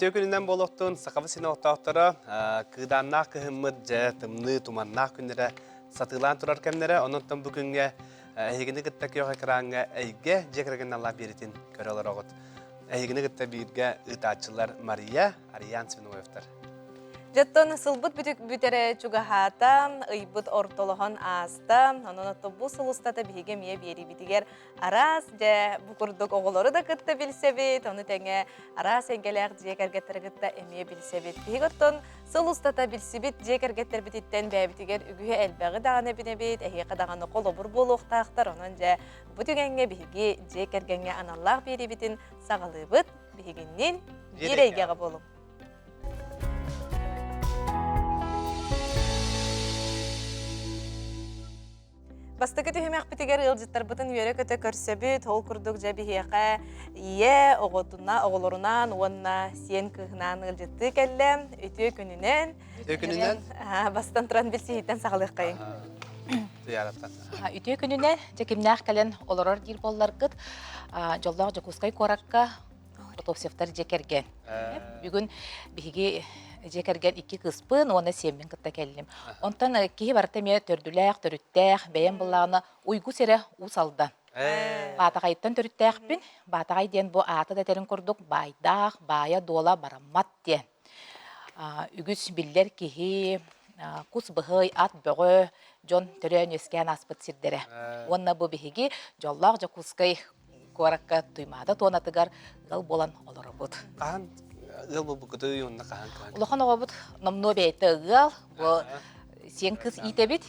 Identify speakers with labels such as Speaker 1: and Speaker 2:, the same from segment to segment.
Speaker 1: Өтө күнүнөн болоттун сакабы синоктоктора кыданнак кыһыммыт же тымны туманнак күннере сатылан турар кемнере онуттан бүгүнгө эйгини гытта кыйга кыраанга эйге жекерген алла беритин көрөлөр огут. Эйгини гытта бирге ытаачылар Мария Ариан Свиноевтар.
Speaker 2: Жаттон сылбыт бүтере чугахата, ыйбыт ортолохон аста, онон бу сылустата биге мие бери битигер арас же букурдук оголору да кытта билсебит, оны теңе арас энгелек жекергетергетта эмие билсебит. Биготтон сылустата билсибит жекергеттер бититтен бәбитигер үгүе элбеги даганы бинебит, эхиқа даганы колобур болуктактар, онон же бутугенге биги жекергенге аналлах бери битин сагалыбыт бигиннин бирейгеге болуп. Бастыкы түйімек бітігер ұлжыттар бұтын үйері көті көрсөбіт, ол күрдік жәбіхеқі ие оғылорунан, онына сен кығынан ұлжытты кәлі, өтіе күнінен.
Speaker 1: Өтө күнүнөн?
Speaker 2: Бастан тұран білсейттен сағылық қайын.
Speaker 3: Өтіе күнінен жекімнәқ кәлін оларар дир боллар күт, жоллағы жокускай коракка отовсевтар жекерген. Бүгін бігі жекерген 2 кыспын, оны сембен кытта келдим. Онтан кихи барта мен төрдүләк, төрүттәк, бәйен булланы уйгу сере усалдан. Батагайттан төрүттәкпин, батагай ден бу аты да терин курдук, байдак, бая дола бараммат ден. Үгүс биллер кихи кус быгый ат бөгө жон төрөн өскән аспыт сирдере. Онна бу биһиги жоллак жокускай коракка туймада тонатыгар гыл болан олоробут.
Speaker 1: Гыл бу күтү юнна каан.
Speaker 3: Улахан оғабыт номно бейті ұғал, сен кыз итебет.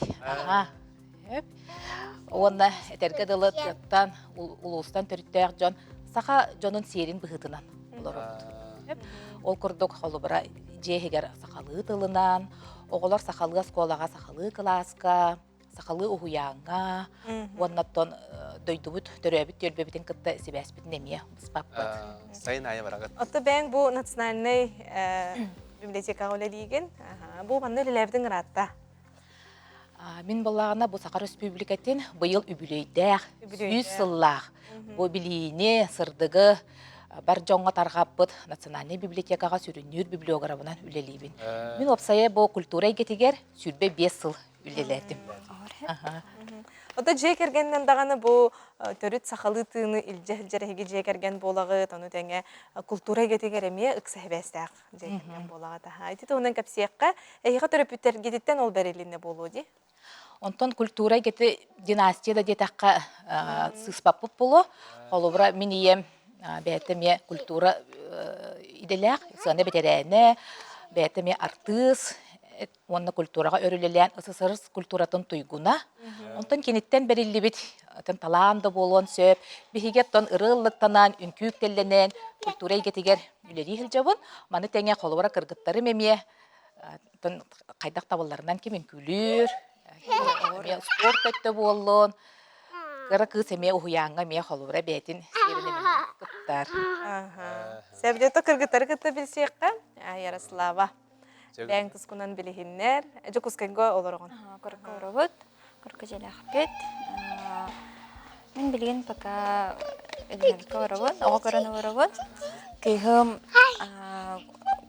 Speaker 3: Онна әтерге дылы тұттан, ұлыстан түріттәк жон, сақа жонын серін бұғытынан. Ол күрдік қолыбыра жейгер сақалы тылынан, оғылар сақалыға сколаға сақалы класска, сақалы ұғуяңа, оннаттан дөйдубут төрөбүт төлбөбүтен кытта себәспитин эмие быспаппат.
Speaker 1: Сайын айы барагат.
Speaker 2: Отто бәң бу национальный библиотекага олелиген. Бу манны лелебдин ратта.
Speaker 3: Мин баллагана бу Сакар Республикатын быйыл үбүлөйдәк, 100 сыллах. Бу билине сырдыгы бар жоңга таргаппыт национальный библиотекага сүрүнүр библиографынан үлелибин. Мин опсая бу культура кетигер сүрбе 5 сыл үлелетим.
Speaker 2: Ота жекергенден даганы бу төрүт сахалы тыыны илжереги жекерген болагы, тону теңе культура кетигер эмие ыксахбестак жекерген болагы. Айти тонун капсиякка эйга төрөпүттер кетиттен ол берилине болуди.
Speaker 3: Онтон культура кети династияда детакка сыспаппыт болу. Холубра мин ием бәтеме культура иделек, саны бетерәне, бәтеме артыс, онна культурага өрүлелән СССР культуратын туйгуна. Онтон кенеттен берилли бит талаамда болон сөп, бихигеттон ырыллыктанан үнкүүк телленен культура игетигер үлери хилжабын. Маны теңе холобара кыргыттары мемие тон кайдак табылларынан ким үнкүлүр, спорт өттө болон. Кыра кыз эме ухуяңга ме холобара бетин серинеме кыттар.
Speaker 2: Себдето кыргыттары кытта билсекка, Ярослава. Бәң тұскунан білігіннер. Жокускенго оларығын?
Speaker 4: Көркі орабыт, көркі желәқпет. Мен білген пока үлгенкі орабыт, оға көріні орабыт. Кейхім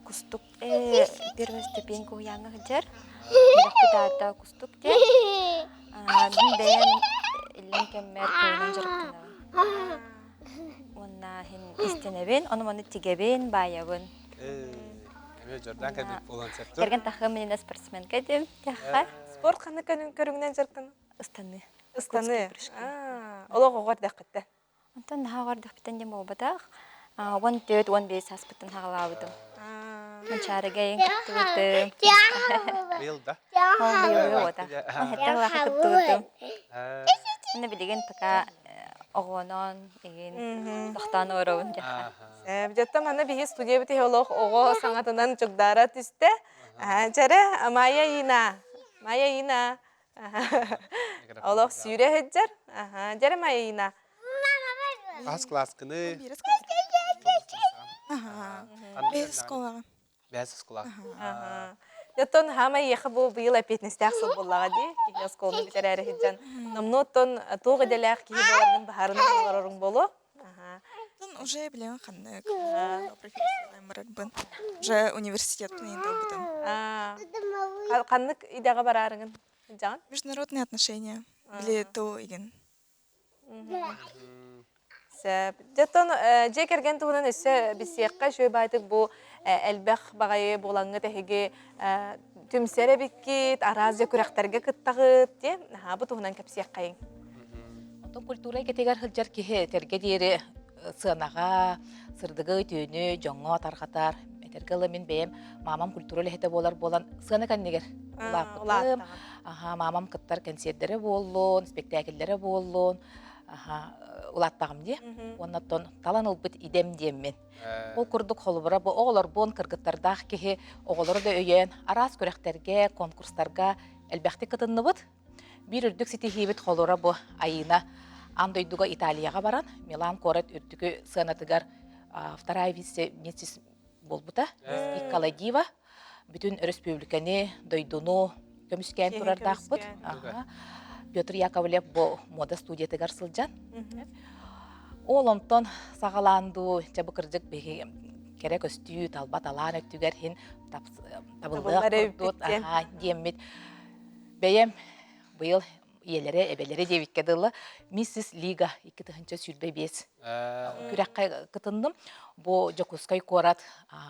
Speaker 4: күстік первый ступеньку ұяңы ғыджар. Үләқпет ата күстік де. Мен бәйін үлін кәммер көйнен жырықтынауын. Онна хен істенебен, оны мұны тегебен, байабын. Керген тахы менен спортсмен кәдем.
Speaker 2: Спорт қаны көріңнен жарқын?Ыстаны.Ыстаны? Олық оғар дәқітті?
Speaker 4: Онтан оғар дәқіттен дем обадақ. 14-15 аспыттын хағалауыдым. Мұншарыға ең күтті өтім.
Speaker 1: Биылда?
Speaker 4: Биылда ода. Мұншетті ғылақы күтті өтім. Мұны білеген пақа оғынан, еген тоқтаны орауын жаққа.
Speaker 2: Жатта мана бихи студия бити олох ого саңатынан чугдара түсте. Жары Майя Ина. Олох сүйре хеджер. Жары Майя Ина.
Speaker 1: Ас класс кыны. Бәс скола.
Speaker 2: Жаттон хама ехы бу быйыл әпетнестәк сыл боллага ди. Кихи сколны битер әрі хеджан. Намноттон тоғы деләк кихи болардың бахарының оларың болу.
Speaker 5: Уже билен ханнык. Профессия барарбын. Уже университет бутын.
Speaker 2: Каннык идега барарыңын жан?
Speaker 5: Международные отношения. Били то igen.
Speaker 2: Сэп. Жаттан же керген тугунан өссө бисиякка шөй байтык бу элбэх багайы болаңы тэхиги түмсере биккит, аразия күрәхтәргә кыттагыт, де. Бу тугунан кепсияккайын.
Speaker 3: Онтон культура кетегер хылжар киһи терге диэри сыанага, сырдыгы түйүнү, жоңго тархатар. Этергалы мен бэйем мамам культура лехете болан сыана каннигер. Улааппытым. Мамам кыттар концерттері боллун, спектакльлері боллун. Улааттагым ди. Оннаттон талан ылбыт идем дием мен. Ол курдук холубура бу оголор бон кыргыттардах киһи оголору да өйөн арас көрөктерге, конкурстарга элбэхти кытынныбыт. Бир үрдүк ситихибит холура бу айына андойдуга Италияга баран, Милан корет үрдүкү сыанатыгар вторая вице-министр болбута, Иккала Дива, бүтүн республиканы дойдуну көмүскән турардахпыт. Петр Яковлев бу мода студиятыгар сылжан. Ол онтон сагаланду, жабы кырдык беги керек өстүү талбат алан өттүгер хин табылдык курдут, диеммит. Бейем быйыл иелері, әбелері девикке дылы Миссис Лига 2-тыхынча сүлбе бес. Күрәккай кытындым. Бу жокускай корат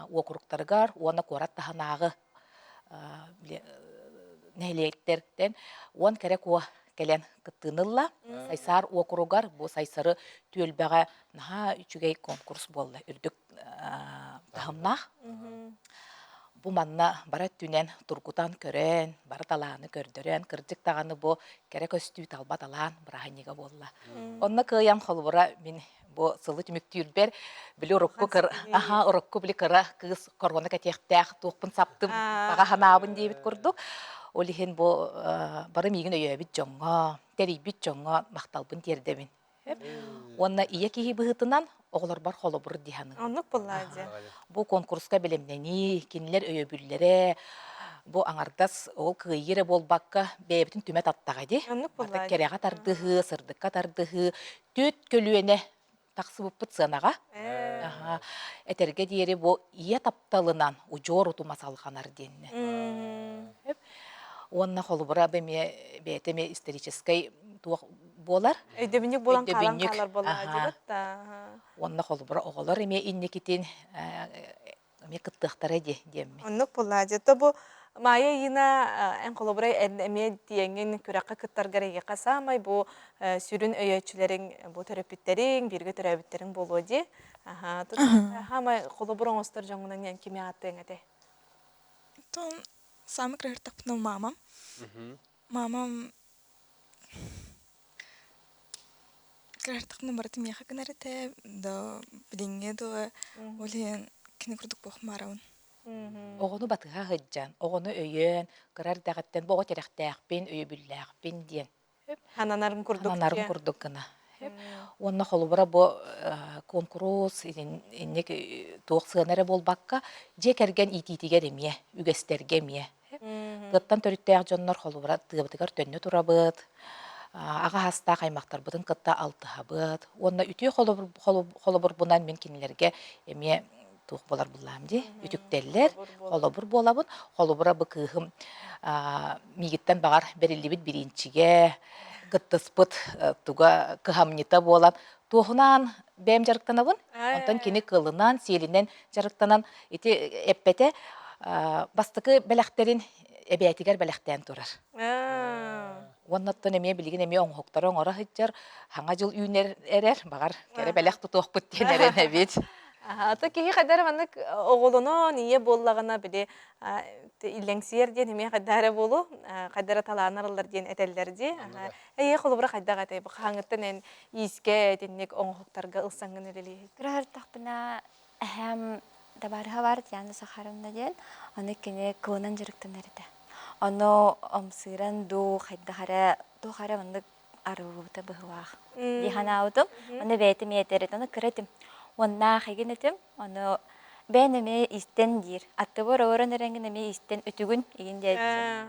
Speaker 3: окруктаргар, уана корат таханағы нәйлеттерден, уан керек уа келен кыттынылла. Сайсар округар, бу сайсары түөлбәға наха үчүгей конкурс болла. Үрдік тахымнақ. Бу манна бара түнен тургутан көрен, бара таланы көрдөрен, кырдык таганы бу керек өстүү талба талан браханига болла. Онна кыян холбура мен бу сылы түмүктүрбер биле урукку кыр, урукку биле кыра кыз коргона кетектак туупун саптым, бага ханабын дебит курдук. Олихен бу бары мигин өйөбүт жоңго, терибит жоңго макталбын тердебин. Онна ие кихи быһытынан оголор бар холобур диханы.
Speaker 2: Оннук буллади.
Speaker 3: Бу конкурска белемнени, кинилер өйөбүллере, бу аңардас ол кыйыре болбакка бэбитин түмет аттагайды.
Speaker 2: Оннук буллади.
Speaker 3: Керега тардыгы, сырдыкка тардыгы, төт көлүөнө таксыбыппыт сынага. Этерге диери бу ие тапталынан ужор утумасалганар денне. Онна холубура бетеме исторической болар.
Speaker 2: Өйдөбүнүк болан калан калар боллади.
Speaker 3: Онна холубура оголор эме иннекитин эме кыттыктары демме.
Speaker 2: Оннук буллади. Тобу мая йына эн холобура эме диеңин күрәккә кыттаргары касамай бу сүрүн өйөчүлөрүң бу терапевттериң, бирге терапевттериң болоди. Хама холобура остор жоңунан кими аттың эте.
Speaker 5: Тон самый крахтак пнул мамам. Мамам крахтак нумарты меха канарите да билинге да олен кини курдук бохмараун.
Speaker 3: Огону батыга хыджан, огону өйөн, кырар дагаттан бого терехтәкпин, өйөбүлләкпин диен.
Speaker 2: Хананарым курдук.
Speaker 3: Хананарым курдук гына. Онна холубура бу конкурс иннек туох сыанары болбакка же керген ититигер эмие, үгестерге эмие. Гыттан төрүттәк жоннор холубура тыбытыгар төннө турабыт. Ага хаста каймактар бутын кытта алтыхабыт. Онна үтү холубур бунан мен кинилерге эмие туох болар буллам ди. Үтүктеллер холубур болабын. Холубура бу кыхым мигиттен багар берилибит биринчиге гыттыспыт туга кыхамнита болан. Туохунан бэм жарыктанабын. Онтан кини кылынан, селинен жарыктанан ити эппете бастыкы белектерин эбиятигер белектен турар. Оннаттан эме билген эме оңхоктор оңора хыджар, хаңа жыл үйнер эрер, багар кере белек тутуокпут тенерен эбит.
Speaker 2: Ата кихи кадары манык оголоно ние боллагана биде илеңсиер ден эме кадары болу, кадары таланарлар ден этеллерди. Холобура кайдага тей хаңыттан эн иске тенник оңхоктарга ылсаңын элели.
Speaker 4: Крахтакпына ахам табарха бар яны сахарымда ден, аны кене кылынан жырыктан эрите. Аны омсыран ду хайдахара, ду хара мындык арыбыта быхвах. Диханаутум, аны бетим етерет, аны кыретим. Онна хайгенетим, аны бенеме истен дир. Аттыбыр орын эреңгенеме истен өтүгүн еген дер.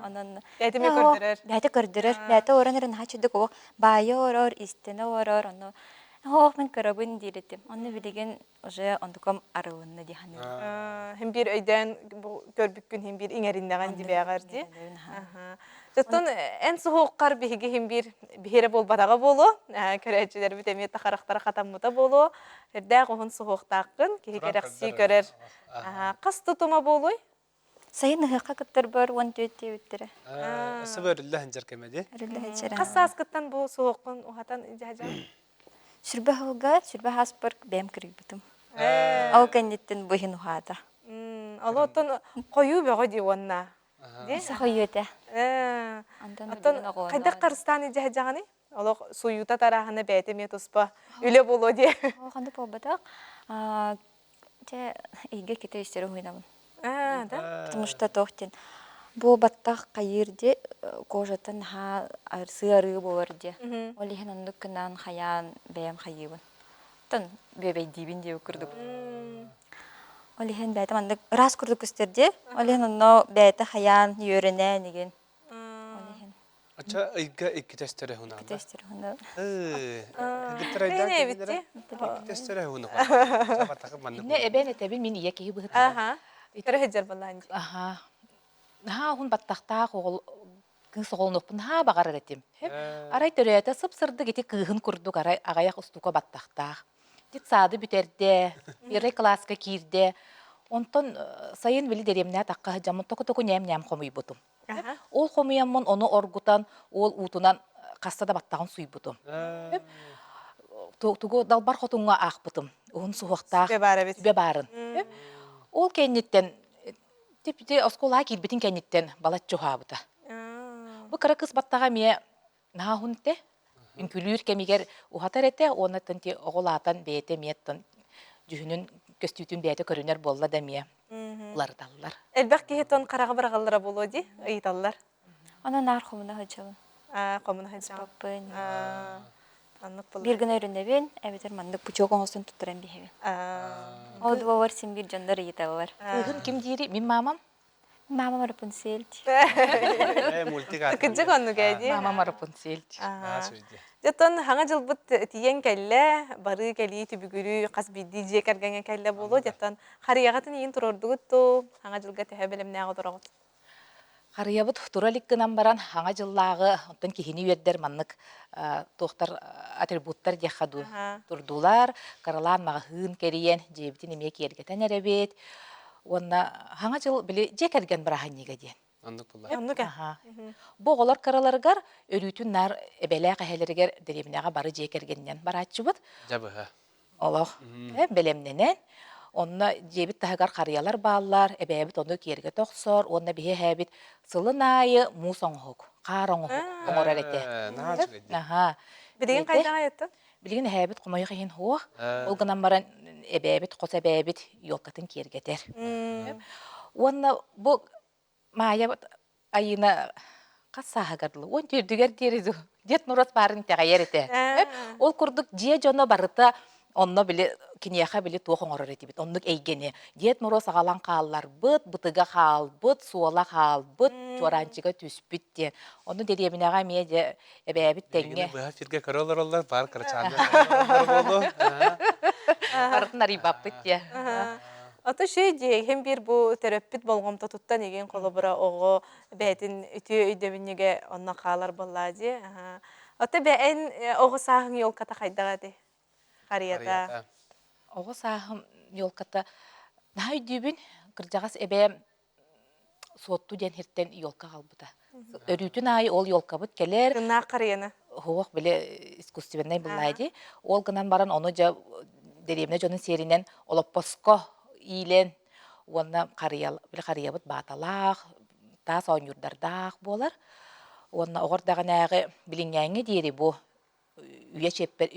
Speaker 4: Анан
Speaker 2: Бетиме көрдүрөр.
Speaker 4: Бети көрдүрөр. Бети орын эрен хачыдык о байы орор, истене орор, аны Хоох мен көрөбүн диретим. Онны билеген уже ондуком арыуынна диханы.
Speaker 2: Hem bir öйден көрбүккүн hem bir иңериннеген дибягар ди. Жаттан en soğuqqar bihi hem bir bihere bolbadaga bolu. Körәчеләр бит эме тахарактара хатаммыта болу. Эрдә гоһун soğuqтаккын киһи керекси көрөр. Кас тутума болуй.
Speaker 4: Сайын ыһыка кыттыр бар 14 үттере.
Speaker 1: Сыбырылла ханжар кемеди.
Speaker 2: Кас саскыттан бу soğuqын ухатан жажа.
Speaker 4: Сүрбә хылга, сүрбә хаспыр бәм кирик битим. Ал кеннеттен бухин ухата.
Speaker 2: Алоттан кою бөгө ди онна.
Speaker 4: Сахойыта.
Speaker 2: Аттан кайда Кыргызстан жажаганы? Оло суюта тараханы бәйтеме туспа. Үле боло ди.
Speaker 4: Ханды побатак. Те иге кете истере хуйнамын.
Speaker 2: Да.
Speaker 4: Потому что тохтин. Бу баттак кайырде кожатын ха арсы боларде. Олихен ондуккынан хаян бәм хайыбын. Тон бебей дибин деп күрдүк. Олихен бәйтем андык рас күрдүк үстерде. Олихен онно бәйте хаян йөренә деген. Олихен
Speaker 1: Ача ыйга икки тестере хуна.
Speaker 4: тестер хунда.
Speaker 2: Не битти.
Speaker 1: Тестере хуна. Сабатакы манны.
Speaker 3: Не эбен этебин мен ие киһи быһыт.
Speaker 2: Аха. Көрәҗәр баланҗи.
Speaker 3: Аха. Хун баттахта хол кыз олнопун багар этим. Арай төрөтө сыпсырды гити кыгын курдук арай агаяк устука баттахта. Дит сады бүтерде, бире класска кирде. Онтон сайын били деремне такка жамын току нем хомуй бутум. Ол хомуяммын оны оргутан, ол утунан кассада баттагын суй бутум. Тугу далбар хотунга ак бутум. Он суактак бе барын. Ол кеннеттен тепте оскола кирбитин кеннеттен балат жохабыта. Бу кара кыз баттага ме нахунте үнкүлүр кемигер ухатар эте оны тенти оголатан бете меттен жүһүнүн көстүтүн бете көрүнөр болла да ме. Улар таллар.
Speaker 2: Элбек кихетон карага баргаллара боло ди. Ыйталлар.
Speaker 4: Ана нар хомуна хачабын.
Speaker 2: Комун хажа.
Speaker 4: Папын.
Speaker 2: Аннык боло.
Speaker 4: Bir gün öğrenevin, evet manduk puçoğun olsun tutturan bir hevi. O da var sim bir canları yita var.
Speaker 3: Кыгын ким дири? Мин мамам.
Speaker 4: Mama Rapunzel.
Speaker 1: Мультика.
Speaker 2: Кыжык онну гәди.
Speaker 3: Мамам Рапунцель.
Speaker 2: Жаттан хаңа жылбыт тиен кәлле, бары кәли түбүгүрү, кас бидди же кәргәнгә кәлле болу. Жаттан харыягатын иин турордугуту, хаңа жылга тәһә белемнә агыдырагыт.
Speaker 3: Харыябыт туралик гынан баран хаңа жыллагы, онтон кихини үйердер маннык тохтар атрибуттар дияхаду турдулар, каралан мағын кериен, жебітін еме кергетен әребет. Онна хаңа жыл біле же керген бараханниға ден.
Speaker 1: Аннык булла.
Speaker 3: Боғылар караларгар өрүтүн нар эбеле кахелергер деремнега бары же кергеннен барачыбыт.
Speaker 1: Жабыха.
Speaker 3: Олох, белемненен. Онна жебит тахагар карыялар баалар, эбебит onu киерге тохсор, онна бихе хэбит сылын айы мусоңхук, қароңхук, оңорар эте. Аха.
Speaker 2: Билеген кайдага яттын?
Speaker 3: Билген хэбит кумайы хин хуа, ол гынан баран эбебит, кос эбебит йолкатын киергетер. Онна бу мая айына кассахагарлы, он түрдүгер теризу, дет нурас барын тагайер эте. Ол курдук же жоно барыта онно биле кинияха биле туохоң орор этибит. Оннук эйгени. Диет нуро сагалан кааллар быт, бытыга каал быт, суола каал быт, чуаранчыга түспүт ден. Онну дереминага меде эбэбит теңге.
Speaker 1: Быха фирге короллар олар бар карачандар болду.
Speaker 3: Барытын арибаппыт де.
Speaker 2: Ата şey diye hem bir bu terapit bolğomta tuttan egen kolobra oğu bätin ütü öydebinige onna kalar bolladı. Ata be en oğu sahın yol kata kaydaga de. Kariyata.
Speaker 3: Oğu sahım yol kata nahay dübün kırjağas ebe sottu den hirten yolka kalbıda. Örütün ayı ol yolka bıt keler.
Speaker 2: Gına kariyana.
Speaker 3: Hoğuk bile iskustivenay bullaydı. Ol gınan baran onu ja deremne jonun serinen olopposko ilen ona kariyal bile kariyabıt batalaq ta soňurdardaq bolar. Ona ogordagı näge bilingäňe diýeri bu üye çepper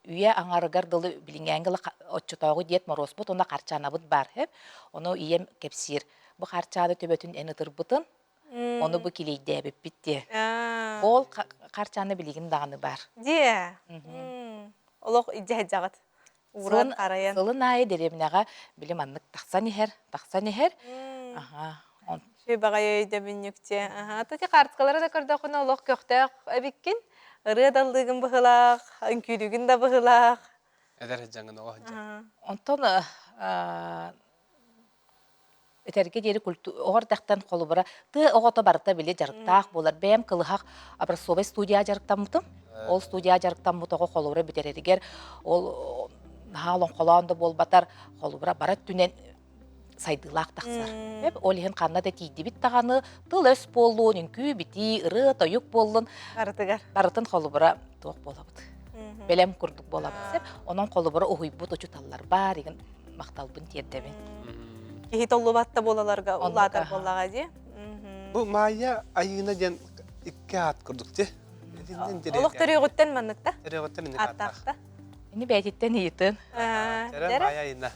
Speaker 3: üye aňargar dılı bilingäňe otçutağı diet morosput onda karçanabıt bar hep. Onu iyem kepsir. Bu karçada töbötün en ıtırbıtın. Onu bu kileyde bip bitti. Ol karçanı biligin dağını bar.
Speaker 2: Diye. Oloq ijehjagat. Uran karayan.
Speaker 3: Sılın ayı deremnaga bilim anlık taksan iher. Aha.
Speaker 2: Şey bagay öydebinükçe. Aha. Tati kartkalara da kırdaqına oloq köktaq ebikkin. Irı daldığın bıhılaq, önkülügün de bıhılaq.
Speaker 1: Эдер жаңын оға.
Speaker 3: Онтон этерге дери оғар дақтан қолыбыра ты оғото барыта біле жарықтақ болар. Бәм кылыхақ образцовый студия жарықтан мұтым. Ол студия жарықтан мұтығы қолыбыра бітерерігер. Ол наалон қолауында болбатар қолыбыра барат түнен сайдылақ тақса. Ол ең қанна да тейді біт тағаны тыл өс болуын, үнкі біті, ұры, тойық болуын. Барытын қолыбыра тоқ болабыд. Белем күрдік болабыд. Оның қолыбыра ұғыйбыд ұчыталар бар, еген мақталбын тердебен.
Speaker 2: Кихи толлубатта болаларга уладар боллага ди.
Speaker 1: Бу майя айына ден 2 ат курдук те.
Speaker 2: Олох төрөгөттөн манныкта.
Speaker 1: Төрөгөттөн ини
Speaker 2: Аттакта.
Speaker 3: Ini бәйтеттен иетін.
Speaker 1: Майя айына.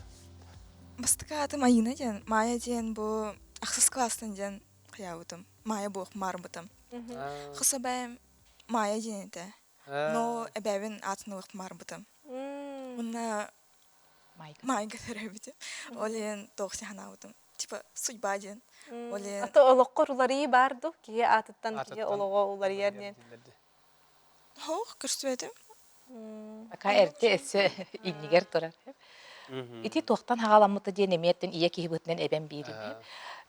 Speaker 5: Бастыка атым айына ден, мая ден бу ақсыз класстан ден қиябытым. Мая буық марбытым. Қыса бәйім мая ден еті. Но әбәвін атын уақыт марбытым. Мұнна майга теребити. Олен тоқси ханабытым. Типа судьба ден. Олен
Speaker 2: Ата олоққор улары барду. Кие атыттан кие олоға улары ернен.
Speaker 5: Хоқ, көрсетім.
Speaker 3: Ака әрте әсі иннигер тұрар. Ити тоқтан хағаламыты ден еметтен ие кейбітінен әбен бейрім.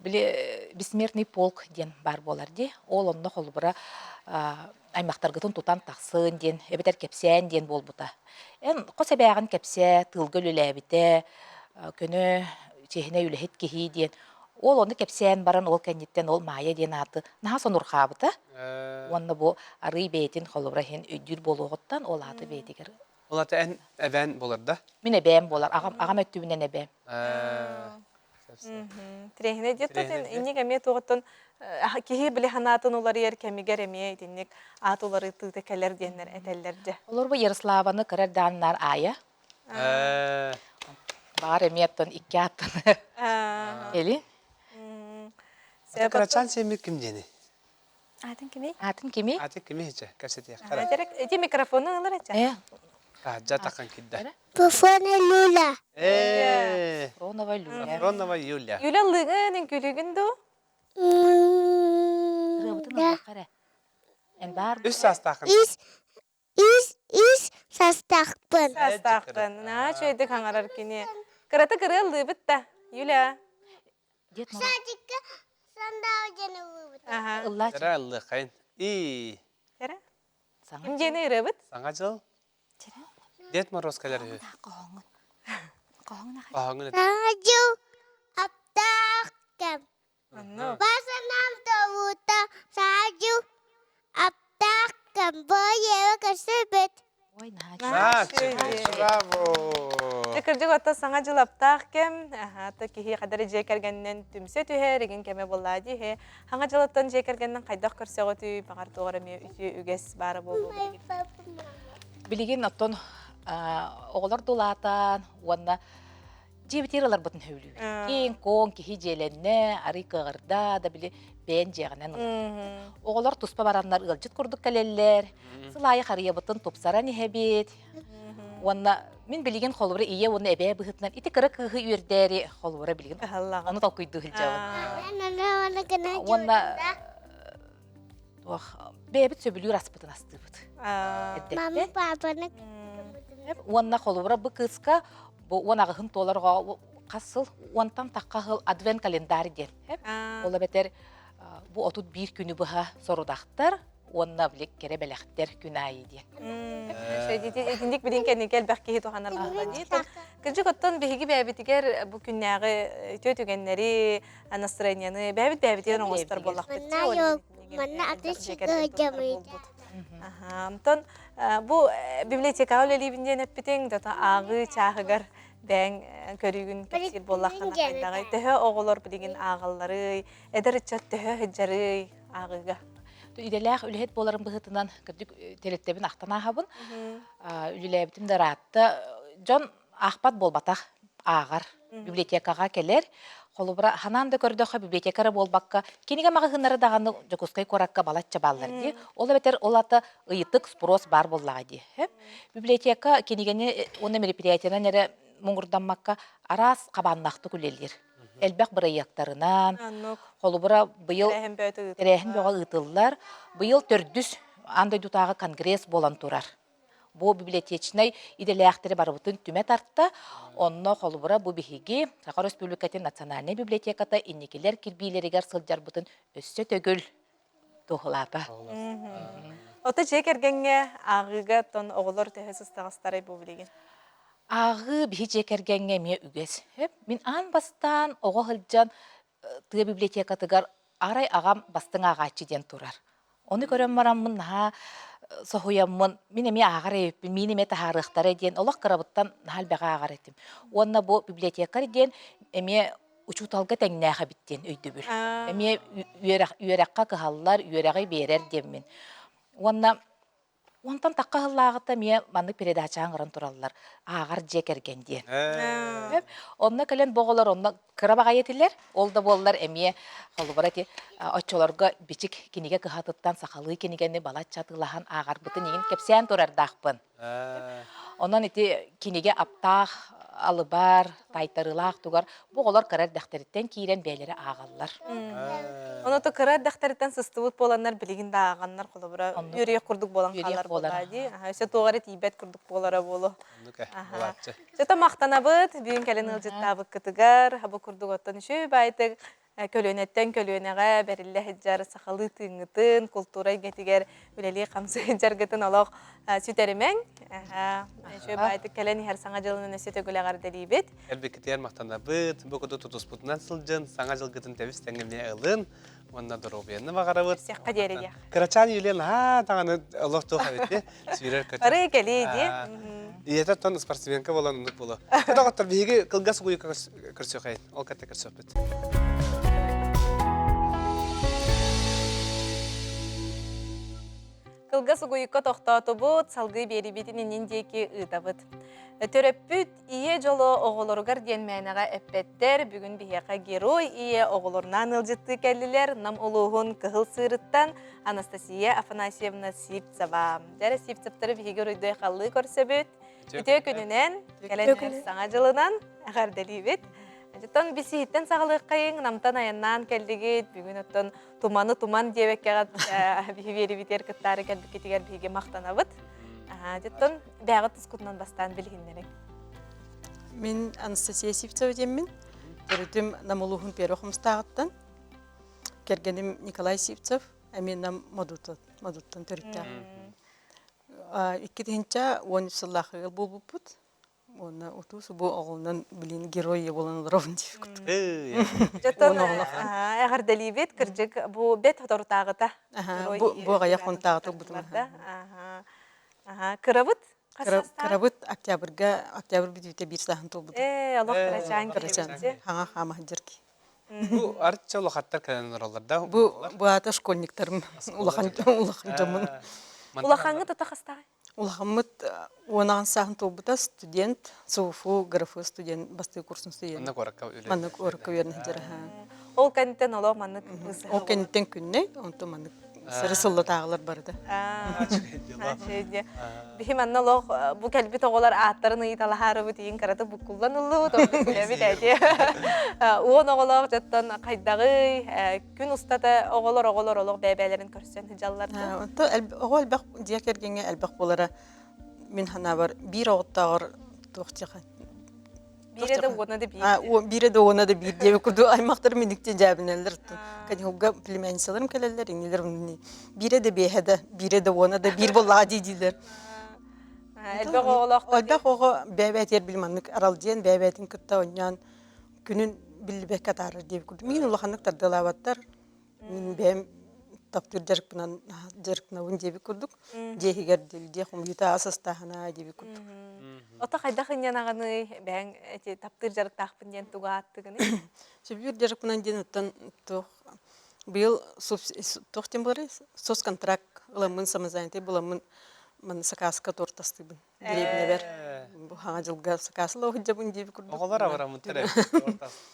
Speaker 3: Біле бессмертный полк ден бар болар де. Ол онны қолыбыра аймақтарғытын тұтан тақсын ден, әбетер кепсен ден бол бұта. Қос әбәғын кепсе, тылгыл үләбіте, көні чехіне үләхет кехи ден. Ол онны кепсен барын ол кәнеттен ол майя ден аты. Наға сон ұрқабыта. Онны бұл ары бейтін қолыбыра хен өйдір болуғыттан ол аты бейтігер.
Speaker 1: Ол аты ән әбән болар да?
Speaker 3: Мен әбәм болар, ағам өттібінен әбәм.
Speaker 2: Трехне деттен инник әме тоғыттан кихи біле ханатын улары ер кәмігер әме етінник ат улары тыты кәлер денлер әтәллерді.
Speaker 3: Олар бұл Ярославаны кірер данлар ая. Бар әметтен 2 аттын. Әли?
Speaker 1: Қарачан семі кім дені?
Speaker 4: Атын кеме?
Speaker 3: Атын кеме?
Speaker 1: Аты кімі хече? Кәрсеті яққара.
Speaker 2: Эти микрофоны ылар әчә.
Speaker 1: Раджа таққан кидді.
Speaker 6: Пуфона Люля.
Speaker 3: Ронова Люля.
Speaker 1: Ронова Юля.
Speaker 2: Юля лыгын күлігін ду.
Speaker 3: Рыбытын алақара. Ән бар.
Speaker 1: Үс сас тақын.
Speaker 6: Ис састақпын.
Speaker 2: Састақпын. На чөйді қаңарар кене. Кыраты кыры лыбыт да. Юля.
Speaker 3: Дет мұрат.
Speaker 6: Садикка сандау жені бұбыт.
Speaker 3: Ұлла
Speaker 1: Тәрі әлі қайын. И.
Speaker 2: Тәрі?
Speaker 3: саңа.
Speaker 2: Кім жені ырыбыт?
Speaker 1: Саңа жыл. Дет мороз кәлер үі.
Speaker 3: Қоғын.
Speaker 1: Қағыңын әт.
Speaker 6: Сажу аптақым. Басанам тавута сажу аптақым. Бойева көрсөбет.
Speaker 3: Ой, наға.
Speaker 1: Браво.
Speaker 2: Текірдік отта саңа жылаптақ кем, ата кихи қадары жекергеннен түмсе түхе, реген кеме болады. Хаңа жылаптан жекергеннен қайдақ көрсе ғоты, бағар тоғыры ме үті үгес бары болу.
Speaker 3: Білеген оттон оғылар долатан, онна жебетерілер бұтын хөйлі. Кейін коң кихи желенне, ары қығырда да біле бән жеғінен ұлы. Оғылар тұспа баранлар ұлжыт күрдік кәлелер, сылайы қария бұтын топсара нехебет. Онна мен білген қолыбыры ие оны әбәй бұғытынан, ити кірі кығы үйірдәрі қолыбыры білген. Оны толқойды ғылжауын. Онна бәбіт сөбілуір аспытын асты бұд.
Speaker 6: Мама папаны
Speaker 3: Онна қолыбыры бұл қысқа, он ағығын толарға қасыл, онтан таққа ғыл адвент календарь ден. Ола бәтер бұл отут бір күні бұға сорудақтар, онна білек кере бәләқтер күн айы ден.
Speaker 2: Edindik bilin kendin gel belki hiç ohanlar bulmadı. Kırcık ottan bihi bebitiger bu günleri tötügenleri anastranyanı bebit yer olmuşlar bollak bitti.
Speaker 6: Mana ateş çıkacağım.
Speaker 2: Aha, ondan bu biblioteka öyle hep biten de ağı çağıgar ben körügün kesir bollaktan kaydağı. Tehe oğullar bilgin ağılları eder çat tehe hıccarı ağıga.
Speaker 3: Üdelək ülhet bolarım bıhıtından kırdık telettebin aqtana habın. Ülelebitім de rahatta. John ahpat bolbataq ağar. Bibliotekaga keler. Қолыбыра ханан да көрдөқа библиотекары болбаққа. Кенеге мағығынары дағаны жокускай коракка балатча баллар ди. Ол бетер олаты ыйытык спрос бар боллаға ди. Библиотека кенегені оны мероприятияна нере мұңырданмаққа арас қабаннақты күлелдер. Әлбәқ бұрайяқтарынан, қолыбыра бұйыл тәрәхін бөға ұйтылылар, бұйыл төрдүс андай дұтағы конгресс болан тұрар. бу библиотечный иделяхтери барбытын түмэ тартта. Онно холбура бу биһиги Саха Республикатын национальный библиотеката инникилер кирбилеригер сылжарбытын өссө төгүл тухулата.
Speaker 2: Ота жек ергенге агыга тон оголор төһөс стагастары бу билеген.
Speaker 3: Ағы бихи жекергенге ме үгес. Мин ан бастан ого хылжан тыа библиотекатыгар арай агам бастың агачы ден турар. Оны көрем мараммын наха сохуяммын, мен эме агар эппин, мен эме тахарыктары ден олақ карабыттан нахал бага агар этим. Онна бу библиотекар ден эме учуталга теңнәхә биттен өйдөбүр. Эме үйрәккә кыһаллар, үйрәгы берер деммен. Онтан таққа хыллағыта мен манны передачаң ырын тураллар. Ағар жекерген ден. Онна кәлен боғылар, онна кырабаға етілер. Ол да болылар әме қалыбара те очоларға бичік кенеге кыхатыттан сақалы кенегені балат чатылахан ағар бұтын еген кепсен турардақпын. Онан еті кенеге аптақ, алыбар, тайтарылақ тугар боғылар кырар дәқтеріттен кейрен бәйлері ағалар.
Speaker 2: Оны то кырар дәхтәрдән сыстыбыт боланнар билигин да аганнар колобра үрек курдук болан халар болады. Сөт тоғары тибет курдук болара болу. Сөт мактанабыт бүгүн келен ылжыттабыт кытыгар хабы курдук оттон үшө байтык көлөнеттен көлөнеге бериле хеджар сахалы тыңытын культура гетигер билели камсы жаргытын олох сүтеремен. Үшө байтык келен һәр саңа жылын өсөтө гөләгәр делибет.
Speaker 1: Әлбәттә мактанабыт, бу көтү тутуспутнан сылжын, саңа жылгытын тәвис тәңгемне ылын. Онна дробиянны багарабыт.
Speaker 2: Сякка дерегә.
Speaker 1: Карачан юлен таганы Аллах то хавитте. Свирер көтө.
Speaker 2: Ары келеди.
Speaker 1: Иета тон спортсменка болан ундук боло. Тагыттар биге кылгас гуй көрсөкай. Ол катта көрсөпөт.
Speaker 2: Кылгас угуйукка тохтоотубут салгы берибитин ниндеки ыдабыт. Төрөппүт ие жоло оголоругар диен мәйнага эппеттер бүгүн бияка герой ие оголорунан ылжытты келлилер нам улугун кыхыл сырыттан Анастасия Афанасьевна Сивцева. Дәрі Сивцевтары бігер үйдөй қаллы көрсөбүт. Үтө күнүнен, келен саңа жылынан әғарделибет. Жеттон биситтен сағылық қайын, намтан аяннан келдігет, бүгін өттон туманы туман дебеккеға бері битер кыттары кәлбікетігер біге мақтанабыт. Жеттон бәғыт тұскутынан бастан білгіндерің.
Speaker 7: Мен Анастасия Сивцева деммін. Төрітім намылуғын пероқымыстағыттан. Кергенім Николай Сивцев, әмен нам мадуттан төрітті. Иккетенча 10 сыллақы ғыл бұл бұппыт. Оны отусы бұл оғылынан білін геройы болан ровын деп күтті.
Speaker 2: Жеттон әғарделибет кіржік бұл бет ғотортағыта.
Speaker 7: Бұл ғаяқ онтағыта бұдым.
Speaker 2: Кырабыт?
Speaker 7: Кырабыт октябрь бітуіте бір сағын тұл бұдым.
Speaker 2: Аллах кырачан келді.
Speaker 7: Хаңа қама жүркі.
Speaker 1: Бу артча улахаттар кәлен оралларда.
Speaker 7: Бұл ата школьниктарым улахан жамын.
Speaker 2: Улахаңы татақастағы?
Speaker 7: Улахамыт онаған сағын толбыта студент, СУФУ, графы студент, басты курсын студент. Маннык орыққа верні жері.
Speaker 2: Ол кәнттен олау маннык бұсы?
Speaker 7: Ол кәнттен күнне, онты маннык сыры сылы тағылар барды.
Speaker 2: Бихи манны олау бұл кәлбі тоғылар аттарын ұйталахары бұтейін қараты бұққылдан ұлы Уон оғылау жаттан қайдағы күн ұстаты оғылар олық бәбәлерін көрсен жалларды?
Speaker 7: Оғы әлбәқ дияк ергенге әлбәқ болары мен хана бар бір оғыттағыр тоқтиға.
Speaker 2: Биреде оны да бир.
Speaker 7: Биреде оны да бир деп күрді аймақтар мендіктен жабынелер. Кәдімгі племянсаларым кәлелер, еңелер ұнны. Биреде бейхеді, биреде оны да бир болаға дейділер.
Speaker 2: Әлбәқ оғылақ.
Speaker 7: Әлбәқ оғы бәбәтер білманлық аралден, бәбәтін күтті оннан күнін білбәк қатары деп күрді. Мен ұлақанлықтар дылаваттар, мен бәм таптыр жарықпына өң деп күрдік. Дегігер делде, құмбүйті асастағына деп күрдік.
Speaker 2: Ота қайда қынyan ағаны бәң таптыр жарықтақпын ден туға аттығыны?
Speaker 7: Сөбір жарықпынан ден ұттан бұл тоқтен болары соцконтракт ұламын самызайынты бұламын сақасыға тортастыбын. Деребіне бәр. Бұл хаңа жылға сақасылы оғыджабын деп күрдік.
Speaker 1: Оғалар аварамын тәрі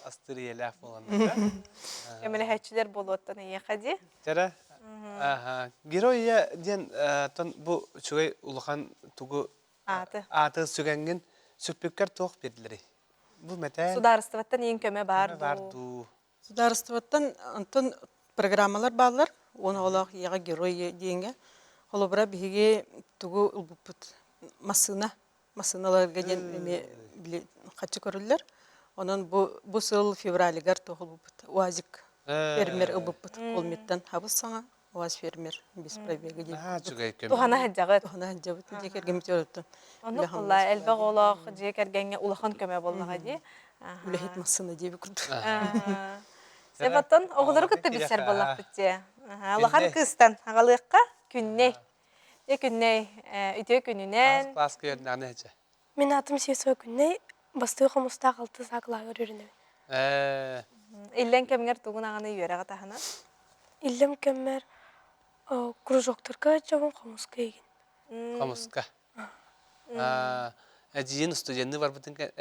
Speaker 1: астыры еләф боланы.
Speaker 2: Әмілі хәтчілер болу оттан еқади?
Speaker 1: Тәрі? Героя ден бұл чүгай ұлыған тұғы аты сүгәнген сүрпеккер тоқ берділері. Бұл мәтән?
Speaker 2: Сударыстываттан ең көмі бар
Speaker 1: ду.
Speaker 7: Сударыстываттан антон программалар балар. Оны олақ еға герой дейінге. Олыбыра біге тұғы ұлбұппыт. масыналарга ден эме биле качы көрүлөр. Онон бу сыл февралыгар тоголбут. УАЗик фермер ыбыппыт колметтен хабыс саңа УАЗ фермер без пробега ден.
Speaker 1: Чугай көм.
Speaker 2: Тухана хаджагыт.
Speaker 7: Тухана жабыт декерге митөрөттөн.
Speaker 2: Оны кулла элбе голох же кергенге улахан көмө боллага ди.
Speaker 7: Үлехет масына деби курдук.
Speaker 2: Себаттан оголору кытты билсер боллак битте. Улахан кыстан агалыкка күнне. Күнне үтө күнүнен.
Speaker 1: Класс көрүн аны хече.
Speaker 8: Мен атым Сесо Күнней, бастығы қомыста қалты сақылағы өрініп.
Speaker 2: Иллен кемгер тугун аганы үйөрөгө тахана.
Speaker 8: Иллем кеммер кружоктырға жабын қомысқа еген.
Speaker 1: Комуска. Әдейін студенті бар бұтын кән...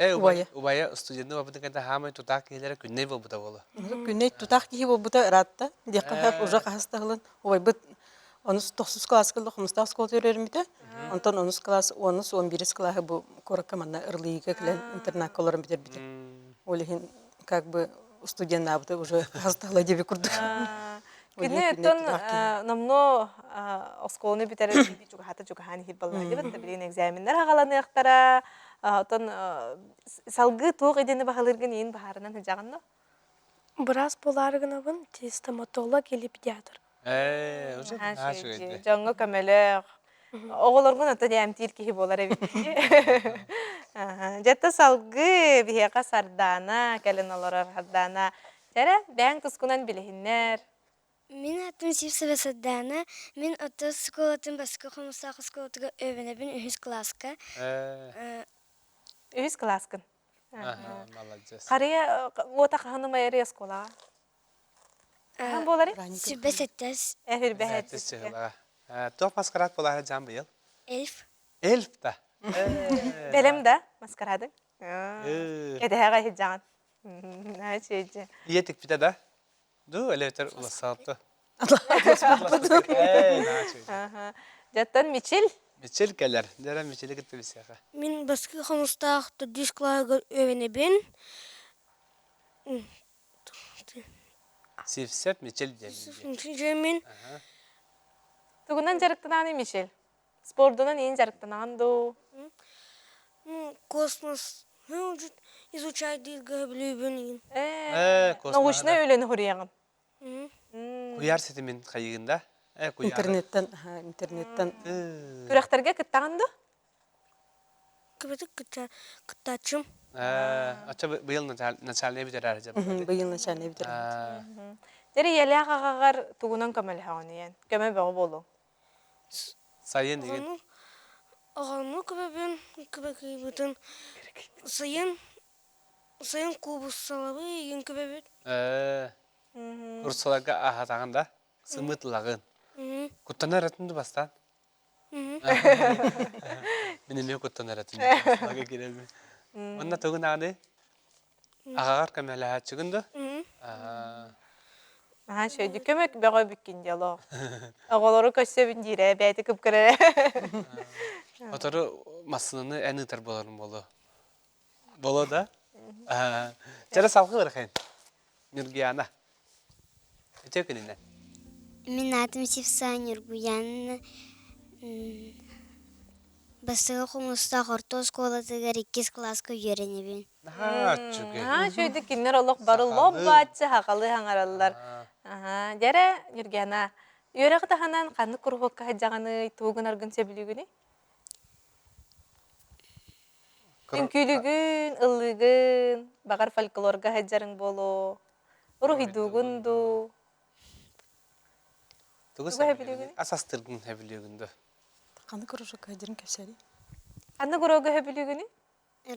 Speaker 1: Убая студенті бар бұтын кәнді хамай тұтақ кейлері күнней бол бұта болы.
Speaker 7: Күнней тұтақ кейі бол бұта ратта. Декка хақ ұжа қағыстағылын. Убай бұт 19 класс кылды, 15 класс өрерімді. Онтан 10 класс, 11 классы бұл коракка манна ырлыйға кілен интернат колорын бітер бітер. Олеген как бы студент абыты уже қағыстағылай деби күрдік.
Speaker 2: Күнне өттөн намно осколны битере биби чугахата чугахани хибалла дебет билин экзаменнер агаланы яктара отон салгы тоқ едени бахалыргын ин бахарынан хижаганно.
Speaker 8: Біраз боларғынабын стоматолог или педиатр.
Speaker 1: Уже
Speaker 2: Жаңғы көмөлөк. Оголоргун өттө дәмтир кихи болар эбитти. Жетта салгы бихека сардана, келен олорор хардана. Жара бәң тускунан билехиннер.
Speaker 6: Мен атым Сипсова Саддана. Мен отыз сколатын басқа қомыстағы сколатыға өвінебін үхіз класска.
Speaker 2: Үхіз класскын.
Speaker 1: Молодец.
Speaker 2: Қария ота қағаным айыры скола. Хан болары?
Speaker 6: Сүббе сәттәс.
Speaker 2: Әфір бәхет.
Speaker 1: Тоқ маскарат болары жан бұйыл?
Speaker 6: Эльф.
Speaker 1: Эльф та.
Speaker 2: Белем да маскарадың. Кәдәға хиджаған.
Speaker 1: Иетік біті да? Ду, әлеутер ұлысалты.
Speaker 2: Жаттан Мичил?
Speaker 1: Мичил кәлер. Дәрі Мичилі күтті бісеға.
Speaker 8: Мен басқа қомыстағы дисклаға өвінебін.
Speaker 1: Сифсеп Мичил демейді.
Speaker 8: Жемен
Speaker 2: Тугунан жарықтананы Мичил? Спордунан ең жарықтанан ду?
Speaker 8: космос изучать дейілгі білуібін.
Speaker 2: Научный өлені хұрияғын.
Speaker 1: Кuyar setimin kayığında.
Speaker 7: Интернеттен.
Speaker 2: Күрәқтерге кіттаған ду?
Speaker 8: Көбеті кыттачым.
Speaker 1: Açı bıyıl начальный бітер әрі
Speaker 7: Быйыл начальный бітер.
Speaker 2: Дәрі елі ағағағар тугунан көмәлі хауны ен. Көмә бәғі болу.
Speaker 1: Sayın деген.
Speaker 8: Ағаны көбебен көбекейбітін сайын кубус салабы еген көбебет.
Speaker 1: Урсаларға ағатағында сымытылағын. Құттан әретінді бастан. Менеме құттан әретінді. Лага керелме. Онна тұғын ағыны? Ағағар көмәлі әтшігінді?
Speaker 2: Шөйді көмек бәғі бүккен дело. Ағалары көсебін дейірі, бәйті күп көрі.
Speaker 1: Отары масынаны әні ұтар боларын болу. Болу да? Жара салқы ғырқайын. Нұргияна. Өте күнінен?
Speaker 6: Мен атым Сипса Нургуян. Бастығы қомыстағы орта сколатыға 2 класска үйренебін.
Speaker 2: Шөйді кеннер олық бары лоббатшы хақалы хаңаралылар. Жәрі, Нұргияна, үйрәғі тағанан қанды құрғыққа хаджағаны туғын арғын сөбілігіні? Күнкүлігін, ыллығын, бағар фольклорға хаджарың болу, ұрғидуғын ду.
Speaker 1: Асастырғын әбілігінді.
Speaker 7: Қаны көріші қайдырын көсәді?
Speaker 2: Қанды құрғығы әбілігіні?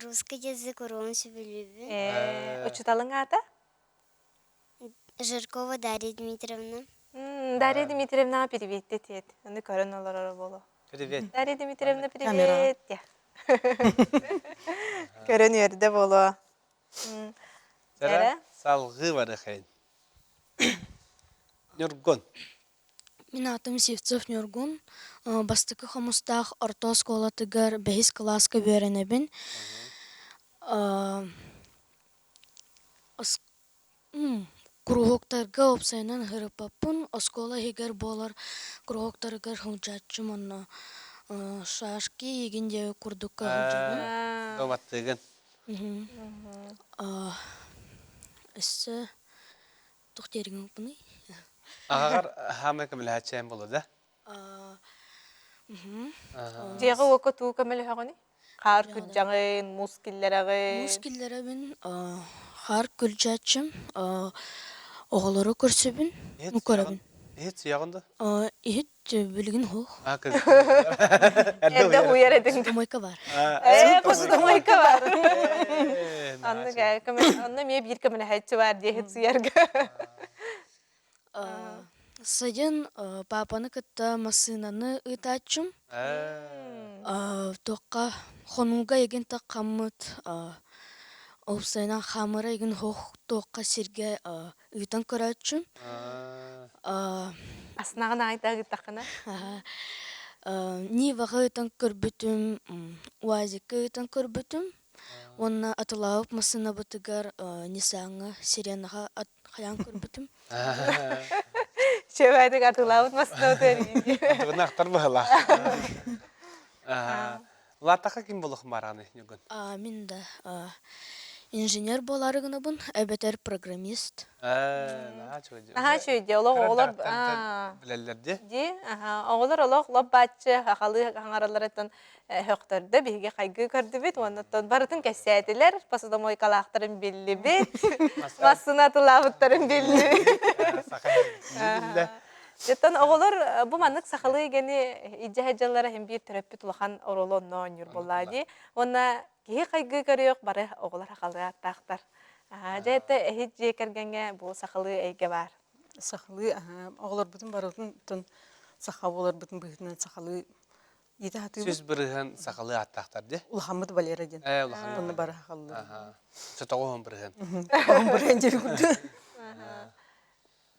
Speaker 6: Русский язык урон сөбілібі.
Speaker 2: Учиталың ата?
Speaker 6: Жиркова Дарья Дмитриевна.
Speaker 2: Дарья Дмитриевна, привет, тет. Оны көрін олар болу.
Speaker 1: Привет.
Speaker 2: Дарья Дмитриевна, привет. Көрін өрді болу.
Speaker 1: Жара салғы бары қайын. Нұргон.
Speaker 8: Мен атым Севцов Нюргун. Бастықы қомыстағы орта сколатыгар 5 класска үйренебін. Кругоктарга опсайнан хырыпаппын, оскола хигер болар, кругоктаргар хунчатчым онна. Шашки еген де курдукка хылжабын.
Speaker 1: Доваттыгын.
Speaker 8: Өссі тұқтерген бұны.
Speaker 1: Ағар хамы кімілі болу да?
Speaker 2: Жегі оқа туу көмелі хағыны? Қар күджаңын, мус киллерағын.
Speaker 8: Мускиллері бін қар күлжатчым, оғылары көрсебін, мүкөребін.
Speaker 1: Ет сүйағынды?
Speaker 8: Ехет білген хоқ.
Speaker 2: Әді хуяр едің.
Speaker 8: Домойка бар.
Speaker 2: Құсыды майка бар. Анны ме бір көмелі хәтчі бар дейхет сүйарға.
Speaker 8: Сайын папаны кытта масынаны ытачым. Тоққа хонуга еген таққамыт. Опсайнан хамыра еген хоқ тоққа серге ыйтан көрачым.
Speaker 2: Аснағын айта ғыттақына?
Speaker 8: Ниваға ыйтан көрбітім, уазика ыйтан көрбітім. Онна атылауып масына бұтыгар нисаңы сиренаға қаян көрбітім.
Speaker 2: Шебәдік атылауыт масына өтері.
Speaker 1: Атығын ақтар бұғыла. Латақа кім болық мараны?
Speaker 8: Мен да инженер болары ғына бұн, әбетер программист.
Speaker 2: Аха, шөйде, олар...
Speaker 1: Білелерде?
Speaker 2: Де, оғылар олар бәтші, қақалы қаңаралар еттен хөқтірді, бейге қайғы көрді бет, оныттан барытын кәсәтілер, пасыда мой қалақтарын белі бет, масына тылауыттарын белі. Жеттен оғылар бұл манық сақалы егені иджа-хаджалары hem bir төрөппі тұлақан оролонно өнер болады. Онна кейі қайғы көріек бары оғылар ақалы аттақтар. Жәтті әхет жекергенге бұл сақалы әйге бар.
Speaker 7: Сақалы, оғылар бұтын барылдың тұн сақау олар бұтын бұйтынан сақалы еті хаты
Speaker 1: Сөз бірігін сақалы аттақтар де?
Speaker 7: Улхамыд Валера ден.
Speaker 1: Улхамыд.
Speaker 7: Оны бары ақылы.
Speaker 1: Сөтоғуын бірігін.
Speaker 7: Оғын бірген деп күрді.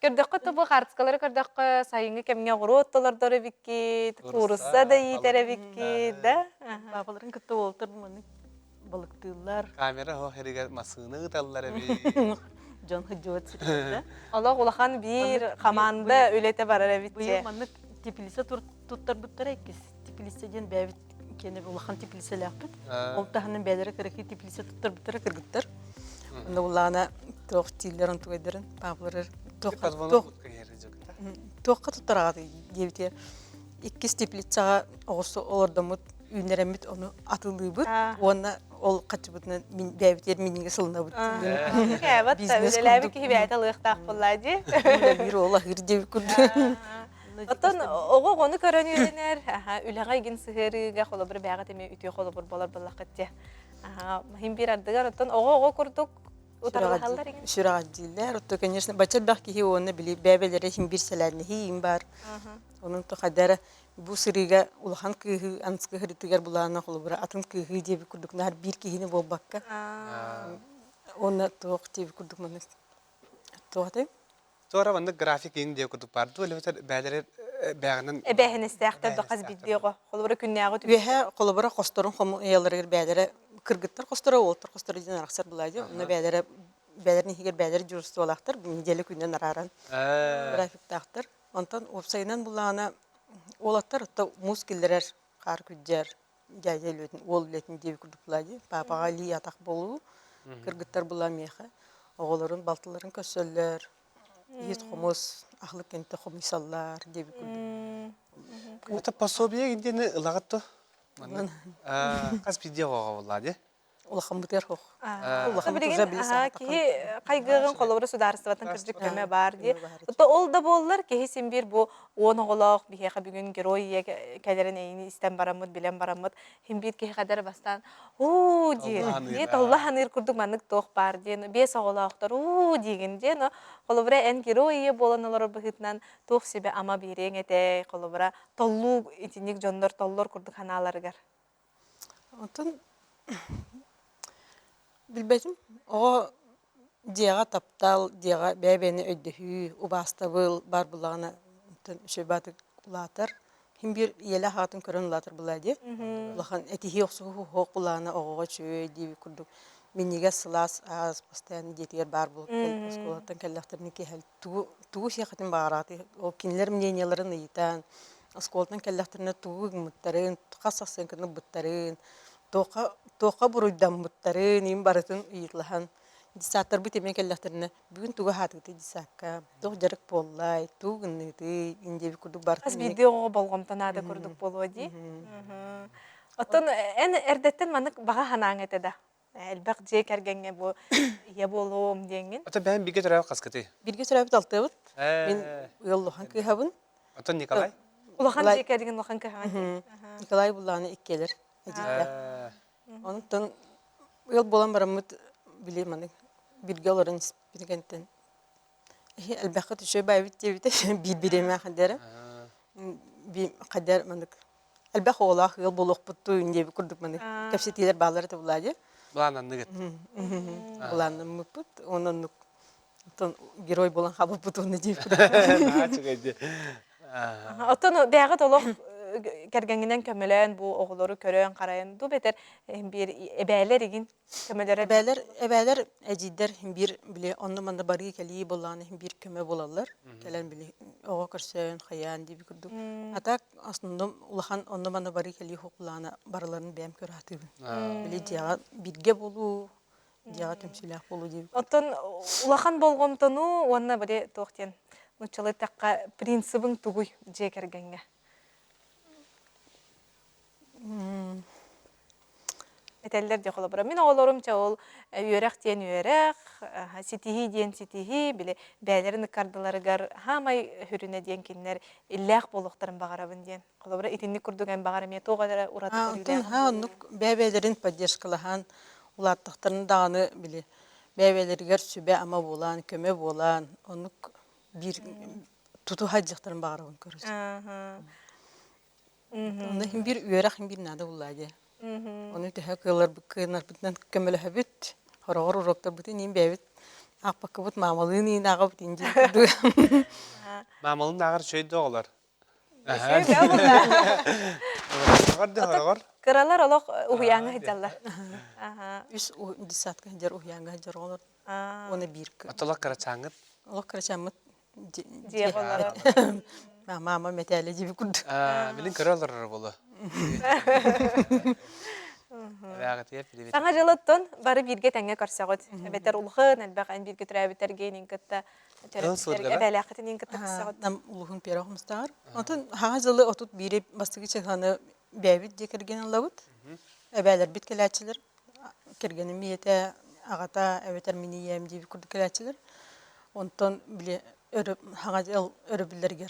Speaker 2: Көрдіққа тұбы қартықалары көрдіққа сайынғы кәміне ғұру отталардары біккет, құрыса да етері біккет, да?
Speaker 7: Бабаларын күтті олтыр мұны балықтылар.
Speaker 1: Камера о херіге масыны ұталылар әбі.
Speaker 7: Жон хыджуат сірді.
Speaker 2: Олақ улахан бір қаманды өлеті барар әбітте.
Speaker 7: Бұйыр мұны тепілісе тұттар бұттар әккіз. Тепілісе ден бәбіт кені улахан тепілісе ләқпіт. Ол тағының бәлері кірікі тепілісе тұттар бұттар кіргіттар. Онда улағына тоқ тийлерін туайдырын, бабалары тоққа тұттарағады дебітер. Иккіз теплицаға оғысы олардамыт үйнеремет оны атылы бұд. Оны ол қатшы бұдынан бәбітер менеге сылына бұд.
Speaker 2: Кәбіт, өлеләбі кейі бәйті лықтақ болады.
Speaker 7: Бір ола ғыр деп күрді.
Speaker 2: Оттан оғы ғоны көрін үйленер, үліға еген сығырыға қолы бір бәғат еме үтіе қолы бір болар болақ кетте. Мұхим бір ардығар, оттан оғы күрдік.
Speaker 7: Шырағат дейлер. Отто, конечно, бачар бақ кейі оны білі бәбелері хим бір сәләдіне хейін бар. Оның тоқадары бұл сырыға улахан күйі, анысқы ғырытығар бұлағына қолы бұра атын күйі дебі күрдік. Нар бір кейіні бол баққа. Оны тоқ дебі күрдік мұны. Тоқатайым?
Speaker 1: Sonra bende grafik yeni diye kurduk vardı. Öyle mesela beyleri beğenen...
Speaker 2: Beyhin istəyəxtər doqaz bildiği o. Qolubura künnəği tübü.
Speaker 7: Vehe qolubura qostorun xomu eyaları beyleri kırgıtlar qostora oltur. Qostora diden araqsar bulaydı. Ona beylerin higer beyleri jurstu olaqtır. Nedeli künden araran grafik taqtır. Ondan opsayından bulağına olatlar. Hatta muskillerer, qar küdjer, jayjay lötün, ol lötün devi kurduk bulaydı. Papağa li yataq bolu. Kırgıtlar bulameyeğe. Oğulların, baltıların kösöller. Yiğit xomuz, axlık kente xomisallar, debi küldü.
Speaker 1: Ota pasobiye gindiyini ılağıttı. Qaz video oğa oladı.
Speaker 7: Улахан бутер хох.
Speaker 2: Улахан бутер билсе. Ки кайгыгын колобра сударстватын кырдык көмө бар ди. Ото ол да боллар ки сен бир бу он оголок бихе бүгүн герой кадерин эйни истен барамыт билен барамыт. Хим бир ки кадер бастан. Уу ди. Ди Аллахын ир курдук манык тох бар ди. Бес оголоктор уу дигинде но колобра эн герой болоналар быхытнан тох себе ама бирең эте колобра толлу итиник жондор толлор курдук ханаларгар.
Speaker 7: Отон Bilbetim, o diyağa taptal, diyağa bebeni öddühü, ubastabıl, bar bulağına şöbatı ulatır. Hem bir yele hatın körün ulatır bulaydı. Ulağın etihi yoxsuğu hoq bulağına oğuğa çöy devi kurduk. Menige sılas az pastayan jetiyer bar bulup oskolattan kellektirni ki hel tuğu şehatin bağıratı. O kinler mneniyelerin eyitan, осколтан келлахтерне тугуг муттарын, касаксын кыны буттарын, тока буруйдан буттарын, им барытын ыйытлахан. Дисаттар бит эме келлахтерне бүгүн туга хатыты дисакка. Тох жарык боллай, тугынныты, индеби курдук
Speaker 2: Аз
Speaker 7: бартын.
Speaker 2: видео болгомтон ада курдук болуа ди. Оттон эн эрдеттен манык бага ханаң этеда. Элбак же кергенге бу я болуум деңин.
Speaker 1: Ата бән биге төрәп каскыты.
Speaker 7: Бирге сұрабыт алтыбыт. Мен ұяллыған күйхабын.
Speaker 1: Ата Николай.
Speaker 2: Улахан же керген улахан кыһаң.
Speaker 7: Николай Буланы иккелер. Онтон ұял болан барамыт білеманы. Бирге оларын спиргенттен. Әлбәқі түші байбит дебіті бір-біреме қадары. Қадар мандық. Әлбәқ олақ ұял болуқ бұтты үндебі күрдік маны. Кәпсетелер бағлары табылады.
Speaker 1: Буланан нигит.
Speaker 7: Буланы мұппыт. Оның герой болан қабы бұт оны дейбі.
Speaker 1: На чыгайды.
Speaker 2: Оттон бәгы толох кергенгенен көмөлөн бу оголору көрөн карайын ду бетер бир эбәлер игин көмөлөр
Speaker 7: Әбәлер әжидер бир биле онны манда бары кели болланы бир көмө болалар. Келен биле ого көрсөн хаян дип күрдүк. Атак аслында улахан онны манда бары кели хукуланы барларын бәм көрәтү. Биле жага бирге болуу, жага төмсүләк болуу дип.
Speaker 2: Оттон улахан болгомтону онна бире токтен нучалы такка принцибин тугуй же кергенге. Этеллер де холобра. Мен оголорумча ол үйөрәк тен үйөрәк, ситихи ден ситихи, биле бәлерин кардыларыгар хамай хүрүнө ден киннер илләк болуктарын багарабын ден. Холобра итинни курдуган багара ме тогадара ураты көрүлә.
Speaker 7: Ха, онук бәбәлерин поддержкалахан, улаттыктарын даганы биле. Бәбәлергер сүбә ама болан, көмө болан, онук бир туту хаҗыктарын багарабын көрүс. Онда бир үйөрәк бир нада булады. Оны төһә кылар кыйнар битнән көмөлө хәбит. Хорогор уроктар битен ин бәбит. Акпакы бут мамалын ин агып инде.
Speaker 1: Мамалын дагыр чөйдө олар.
Speaker 2: Хорогор. Кыралар олох уянга хиталлар.
Speaker 7: Үс дисатка жер уянга жер олар. Оны бир.
Speaker 1: Аталак карачаңыт.
Speaker 7: Олох карачамыт.
Speaker 2: Же олар.
Speaker 7: Мама метәле дип күрд.
Speaker 1: Билин көрөлөр болу.
Speaker 2: Саңа жылыттон бары бирге тәңге көрсөгөт. Бетер улхын, әлбәк ан бирге түрәбитәрге инкетте. Әбәләкытын инкетте көрсөгөт.
Speaker 7: Нам улхын перохмустар. Онтон хага жылы отут бире бастыгы чеханы бәбит декерген лавут. Әбәләр бит келәчилер. Кергене миете агата әбетер минием дип күрд келәчилер. Онтон биле өрөп хага жыл өрөбүләргер.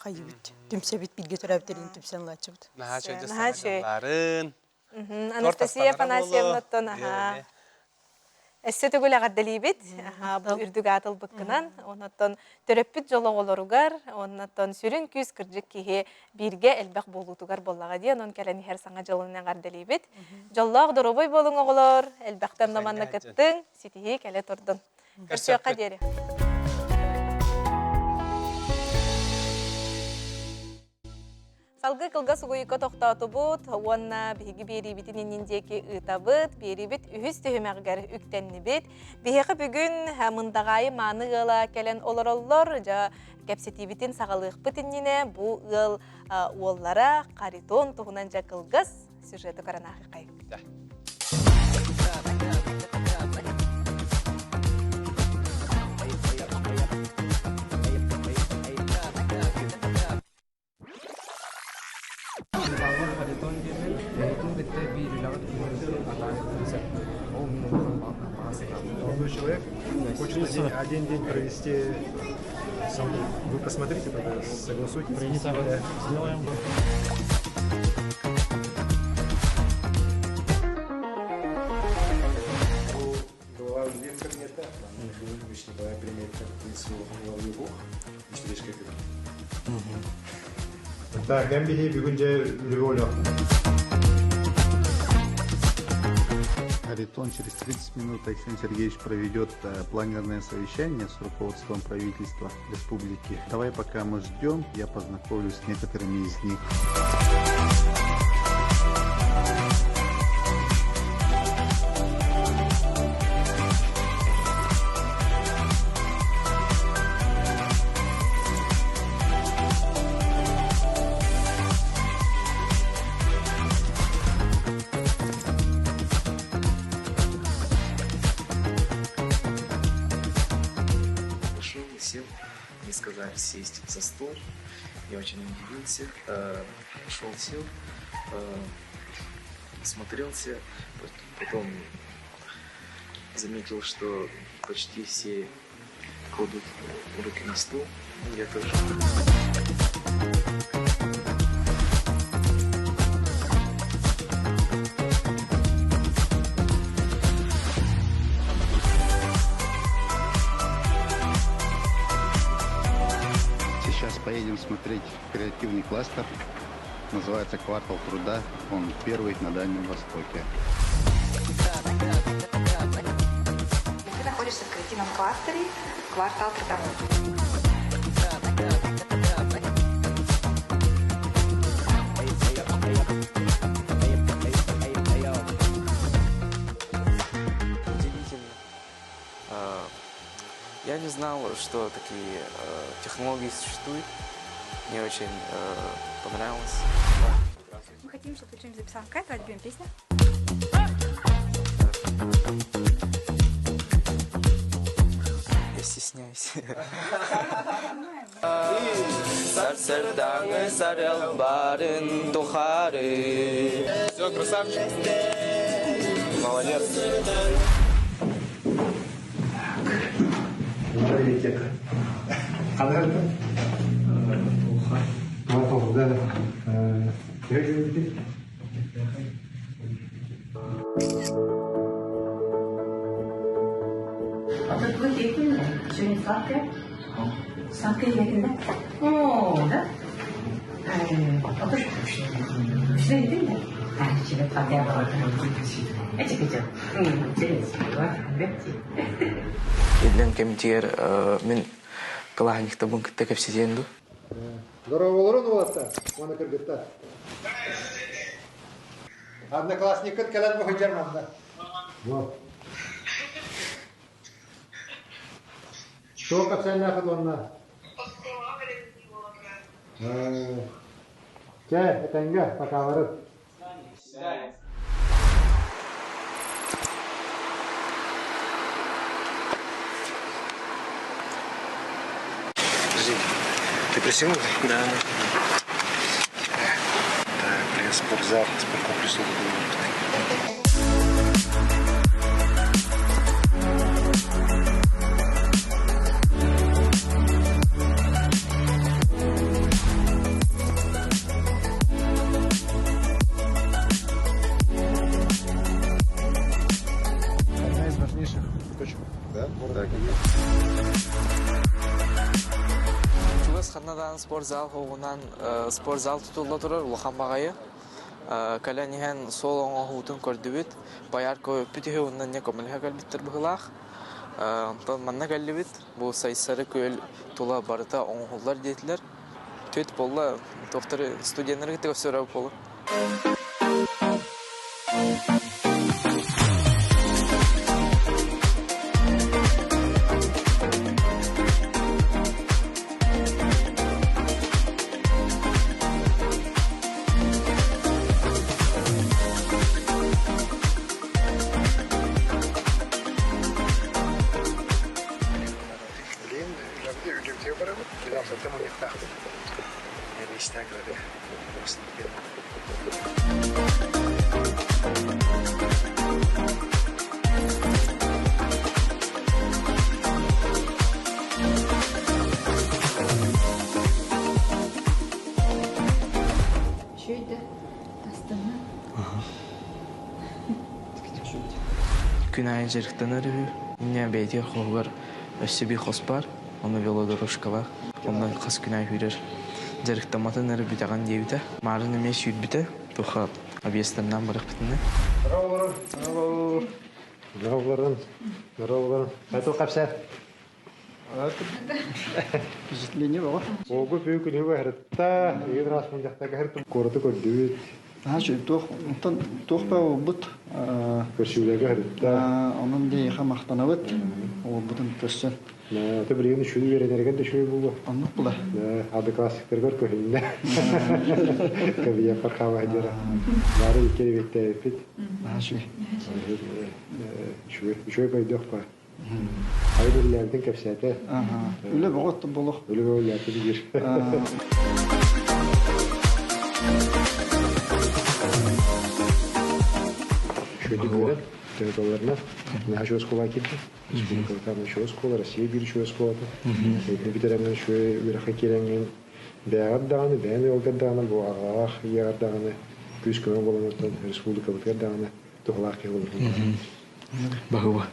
Speaker 7: Кайбит. Түмсебит бирге төрәбитерин түмсен лачыбыт.
Speaker 1: Наха чөйдө саңаларын.
Speaker 2: Анастасия Панасьевна тонаха. Эссе түгүл агадделибит. Бу үрдүг атыл быккынан, оннан төрөппүт жологолоругар, оннан сүрүн күз кыржык кихи бирге элбек болутугар боллага дия, онон келени хер саңа жолуна агадделибит. Жоллог доробой болуң оголор, элбектен наманна кыттың, ситихи келе турдун. Көрсөкка дери. Салгы кылга сугуйко тоқтатыбыт, онна биги берибитин индеки ытабыт, берибит үхүс төһөмәгәр үктәннибит. Биһеге бүгүн мындагай маны гыла келен олороллор, жа кепсетибитин сагалык битинне бу ыл оллара каритон тугунан жа кылгас сюжеты каранахы кай.
Speaker 9: Молодой человек хочет один день провести со мной. Вы посмотрите, тогда согласуйте. Принесите. Сделаем. Голова вверх не так. Обычно голова примет как принципу головы бог. Историческая фигура. Так, Гамбили, бегунде, Льволя.
Speaker 10: Харитон через 30 минут Александр Сергеевич проведет планерное совещание с руководством правительства республики. Давай пока мы ждем, я познакомлюсь с некоторыми из них.
Speaker 11: сказали сесть за стол. Я очень удивился, пошел, сел, смотрелся, потом заметил, что почти все кладут руки на стол, и я тоже.
Speaker 10: Сейчас поедем смотреть креативный кластер. Называется «Квартал труда». Он первый на Дальнем Востоке.
Speaker 12: Ты находишься в креативном кластере «Квартал труда».
Speaker 11: Удивительно. Я не знал, что такие технологии существуют. Мне очень понравилось.
Speaker 12: Мы хотим, чтобы ты что-нибудь записал. Какая твоя любимая песня?
Speaker 11: Я стесняюсь. Сарсырдаңы сарыл барын тухары.
Speaker 1: Все, красавчик. Молодец.
Speaker 13: А тут вы едите? Сегодня сладкое? Сладкое едите? О, да? А то что? Что едите? А, тебе сладкое было. Эти где? Интересно.
Speaker 11: Идлен кемтер мен калахникта бун китте кепсизенду.
Speaker 9: Здорово, Лорон, улатта. Оны кыргытта. Одноклассник калат бу Германда. Вот. Что касается Ходона? Чай, это инга, пока ворот.
Speaker 14: Ты присел? Да. Так, блин, спортзал, спорткомплекс.
Speaker 9: Одна из важнейших точек. Да? Так.
Speaker 11: Чугас ханнадан спортзал хоғынан спортзал тұтылда тұрар улахан бағайы. Кәләнеген сол оңа хутын көрдібіт. Баяр көпіті оннан не көміліға кәлбіттір бұғылақ. Манна кәлбіт. Бұл сайсары көл тұла барыта оңғылар дейтілер. Төт болла тоқтары студенттері кітті көсірі болы. Күнайын жеріктен өрі. Мен бәйтер қолғар өссі бей қоспар. Оны велодорожкала. Ондан қас күнай хүрер. Жеріктен матын әрі бүтіған дейбіті. Марын емес үйдбіті. Тұқа объесттерінен бұрық бітінді.
Speaker 9: Здорово. Қайтыл қапса? Впечатление было. Огу пью кулива хрта. Един раз мен жақтағы хрта. Корды көрдібет.
Speaker 15: Тух па обут.
Speaker 9: Көршілегі хрта.
Speaker 15: Onun diye xamaqtanabıt. Obutun tössün.
Speaker 9: Ты блин еще не верен ерген дешевый было.
Speaker 15: Анық бұла.
Speaker 9: Ады классиктер көр көйінде. Кабия пархава дера. Бары икері бетті әпет.
Speaker 15: Шуй.
Speaker 9: Шуй пойдёх па. Hayırlılardan kapsaydı.
Speaker 15: Öyle bir ottu buluk.
Speaker 9: Öyle böyle bir. Şöyle böyle territorialna на школа китти. Там еще школа, Россия бир еще школа. Bir dönemden şöyle bir hakerengen бәғаддағаны, бәне олгаддағаны, bu ағақ ярдағаны, күз көмі боланырдан республика бұтқаддағаны тұғылақ келгілер.
Speaker 11: Бағыба.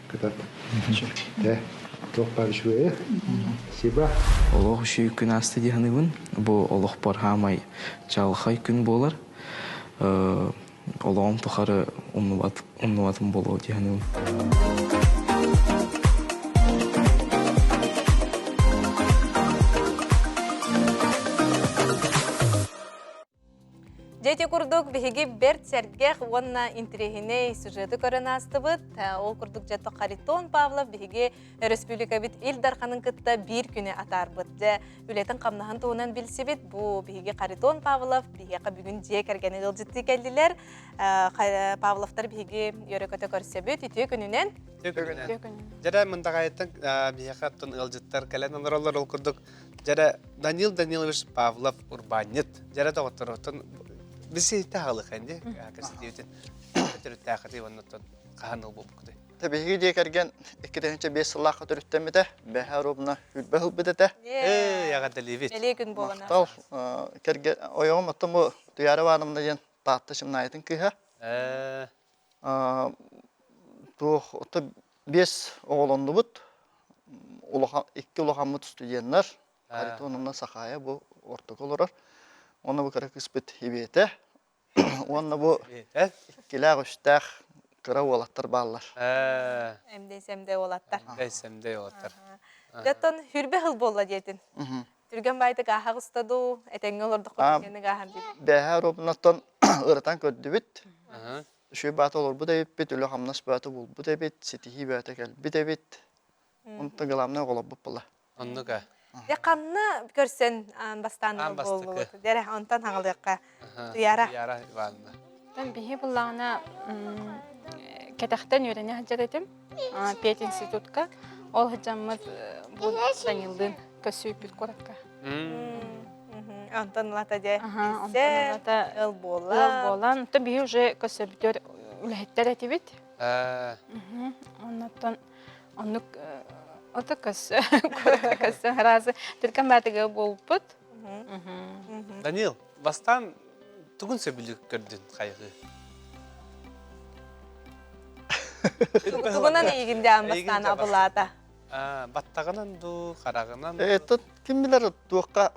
Speaker 9: Кытап. Тоқ бар шуе. Сиба.
Speaker 11: Олох шүй күн асты дегенігін, бұл олох бар хамай жалғай күн болар. Олағым тұқары ұмнуатым болу дегенігін.
Speaker 2: Дети курдук биһиги берт сергех уонна интерехине сюжеты көрөн астыбыт. Ол курдук жато Харитон Павлов биһиги республика бит Илдарханын кытта бир күнү атарбыт. Же үлетин камнаһын туунан билсибит. Бу биһиги Харитон Павлов биһига бүгүн же кергени ылжытты келдилер. Павловтар биһиги өрөкөтө көрсөбүт үтү күнүнөн.
Speaker 1: Жара мындагайттан биһига тон ылжыттар келен олар ол курдук. Жара Данил Данилович Павлов урбанит. Жара тоготторотон Биси тағылық әнде, кәсітеуітін өтірі тәқірі оннаттан қағаныл болып күді.
Speaker 16: Табиғи де кәрген 2-5 сыллаққа түріттемеді, бәхә робына үлбәхіл бідеді.
Speaker 1: Яға дәлевет.
Speaker 2: Әлі күн болына.
Speaker 16: Мақтал, кәрген ойығым ұттым бұл дүйәрі ванымда ен таатты шымнайытын күйі. Ұтты 5 оғылынды бұд, 2 ұлығамыт студенттер, Харитонымна сақайы бұл ортық олырар. Оны бұл кәрі күспіт ебеті. Оны бұл келәғ үштәқ қыра олаттар балылар.
Speaker 2: Әмдейсемде олаттар.
Speaker 1: Әмдейсемде олаттар.
Speaker 2: Жаттан хүрбе хыл болла дейтін. Түрген байды ғаға ғыстаду, әтәңі олырдық қойгені ғағам дейді.
Speaker 16: Бәхә робынаттан ұрытан көдді біт. Шөй баты олыр бұд әбет бет, өлі қамнас баты бұл бұд әбет, сетихи бәті кәл біт әбет. Онты ғыламна қолап бұп бұла.
Speaker 1: Онныға.
Speaker 2: Я қанна көрсен бастан бол болды. Дәрі онтан ағылдыққа. Туяра.
Speaker 1: Туяра Ивановна.
Speaker 17: Мен бихи бұллағына кәтәқтен үйрене хаджат етім. Пет институтқа. Ол хаджамыз бұл Данилдың көсі үпіт қораққа.
Speaker 2: Онтан ұлата де.
Speaker 17: Онтан ұлата
Speaker 2: ыл болан.
Speaker 17: Онтан бихи уже көсі бүтер үләхеттер әті бит. Оннық Ота көсі разы. Түркен бәтігі болыпыт.
Speaker 1: Данил, бастан түгін сөбілік көрдің қайғы?
Speaker 2: Түгінен егінде бастан абылада.
Speaker 1: Баттағынан ду, қарағынан
Speaker 16: ду? Кім білер дуаққа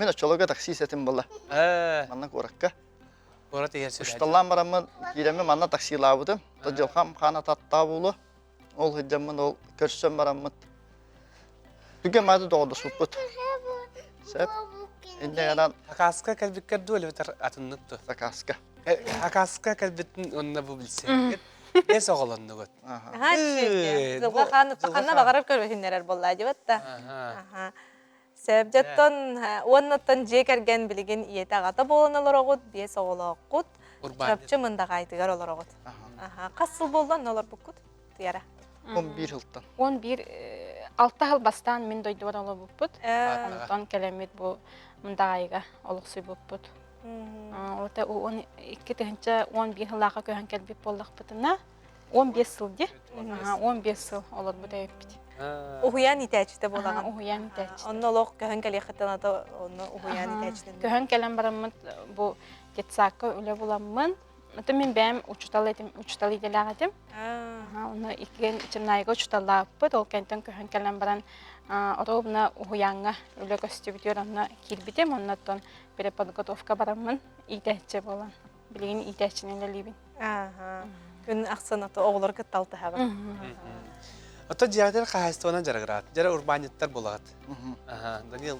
Speaker 16: мен очолуға такси сетім болы. Манна көрікке. Үшталан барамын, кереме манна такси лабыдым. Жылқам қана татта болу. Ол хыджамын, ол көрсем барамын. Түген майды доғды сұлпыт. Сәп, енді ғадан...
Speaker 1: Хакаска кәлбіккер дөөлі бітір атыннықты?
Speaker 16: Хакаска.
Speaker 1: Хакаска кәлбіттін онына бұл білсе. Ес оғылынды көт?
Speaker 2: Жылға қанна бағарып көрбесіндерер болла жебетті. Сәп, жаттан, оннаттан же кәрген білген иеті ағата болын олар оғыд, бес оғылы оғыд, шапчы мындағы айтығар олар оғыд. Қасыл болдан олар бұқыд? Тияра.
Speaker 16: 11 жылдан.
Speaker 17: 11 6 жыл бастан мен дойдуар олы бұппыт. Онтан кәлемет бұл мұндағайға олықсый бұппыт. Ота 12 тігінші 11 жылаға көйін кәлбеп болдық бұтына. 15 жыл де. 15 жыл олар бұда өппіт.
Speaker 2: Ухуян итәчті болаған?
Speaker 17: Ухуян итәчті.
Speaker 2: Онны олық көйін кәлі қыттан аты ухуян итәчті.
Speaker 17: Көйін кәлем барамын бұл кетсақы өлі боламын. Мен бәм учтал иделер атым. Оны икен чимнайга учталлаппыт, ол кентен көһөн келен баран оробна уянга үле көстүбүтөр аны килбитем, оннан переподготовка барамын, идәче болан. Билген идәченен элебин.
Speaker 2: Күн аксанаты оглор кытталты хаба.
Speaker 1: Ото диадер кайстона жаргырат. Жара урбаниттер болагат. Данил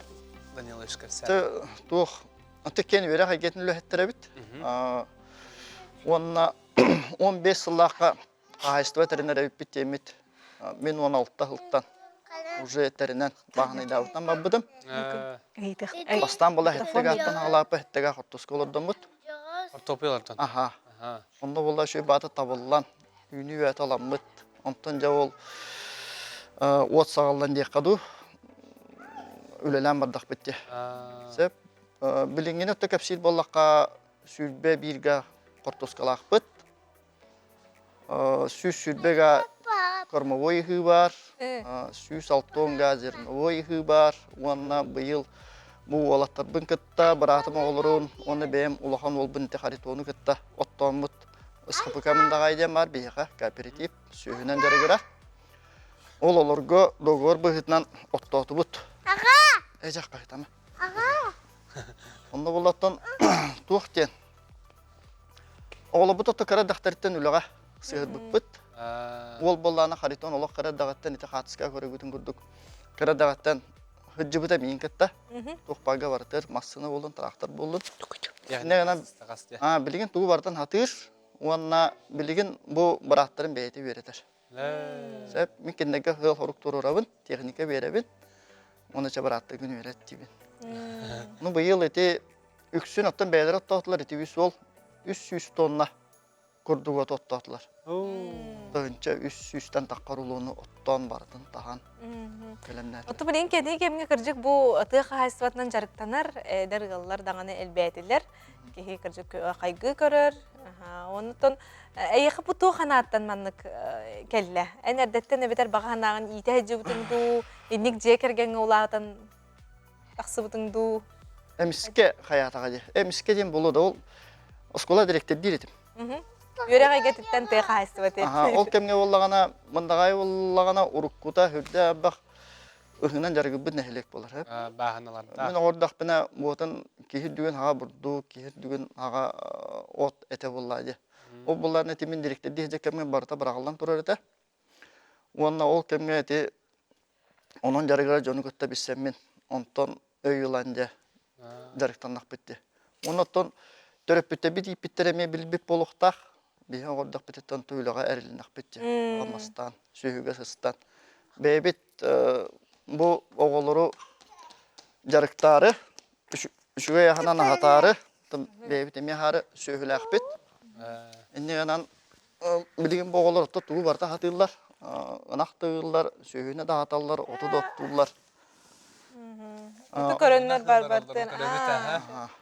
Speaker 1: эшкерсе.
Speaker 16: Тух, антекен бере хагетин лөһеттеребит. Онна 15 сыллаққа қағайсты ветеринар өппет емет. Мен 16 жылттан уже терінен бағынайда ұттан бабыдым. Бастан бола әттігі аттан ағалапы әттігі қоттысқы олырдан бұд.
Speaker 1: Ортопиялардан?
Speaker 16: Онда бола шөй баты табылан, үйні өйт алам бұд. Онтон жа ол от сағалдан дек қаду үлелен бардақ бітті. Сәп, біліңген өтті көпсейд болаққа сүрбе бірге қортоскалақ бұт. Сүз сүрбеге кормовой үхі бар, сүз алтонға зерновой үхі бар. Онына бұйыл бұл олаттар бұн күтті, бұратым оғылырын, оны бәйім ұлақан ол бұнты қаритоны күтті. Оттан бұт ұсқапы кәмінді ғайден бар бейіға кооператив сүйінен жарығыра. Ол оларға доғыр бұғытынан оттауты бұт. Аға! Әжақ бағытамы. Аға! Онда болаттан туақтен. Оғылы бұт отты қара дақтарыттен үліға сығыр бұт. Ол болланы қаритон олық қара дағаттан еті қатысқа көрігітін күрдік. Қара дағаттан хүджі бұта мейін кітті. Туқпаға барытыр, массыны болын, трактор болын. Білген туғы бартан хатыр, онына білген бұл бараттарын бәйті беретір. Сәп, мен кендегі ғыл хорук тұрырабын, техника беребін, оны ча баратты күн берет дейбін. Бұйыл еті үксін оттан бәйлер оттағытылар, еті 300 тонна күрдігі оттағытылар. Дағынша 300-тен таққарулуыны оттан бардын таған көлемнәді.
Speaker 2: Отты білген кәді кемге кіржік бұл ұты қайсыватынан жарықтанар, дәрғалылар дағаны әлбәйтілер, кеге кіржік қайғы көрір. Онытын әйеқі бұту қанаттан маннық кәлі. Ән әрдеттен әбетер баға қанағын иті әджі бұтыңду, енек же кәргенге олағытан тақсы бұтыңду.
Speaker 16: Әміске қаятаға де. Әміске ден болу да ол оскола директор дейретім.
Speaker 2: Өре қайгеттен тұй қайсыват еді.
Speaker 16: Ол кәмге олағана, мұндағай олағана ұрыққута хүрді әббақ ұхынан жарғы бұд нәхелек болар.
Speaker 1: Бағаналарда.
Speaker 16: Мен ордақ біна бұғытын кейір дүген аға бұрду, кейір дүген аға от әте боллайды. Ол боларын әте мен директор дейзе кәмге барыта бірағылдан тұрар әте. Онына ол кәмге әте оның жарғыра жоны көтті бісем мен. Онтон өйіланде жарықтаннақ бітті. Онықтан төріп бітті біт иппеттереме білбіп болуқтақ. Бейін ордақ бітеттен туйлаға әрілінақ бітті. Алмастан, сүйігі сыстан. Бәйбет бұл оғылыру жарықтары, үшіге яғынан ағатары, бәйбет әме қары сүйіләқ бет. Әне ғанан білген бұл оғылыр отты туы барда қатылар, ынақ тұғылар, сүйіне да аталар, оты да оттылар.
Speaker 2: Оты көрінлер бар-бартын.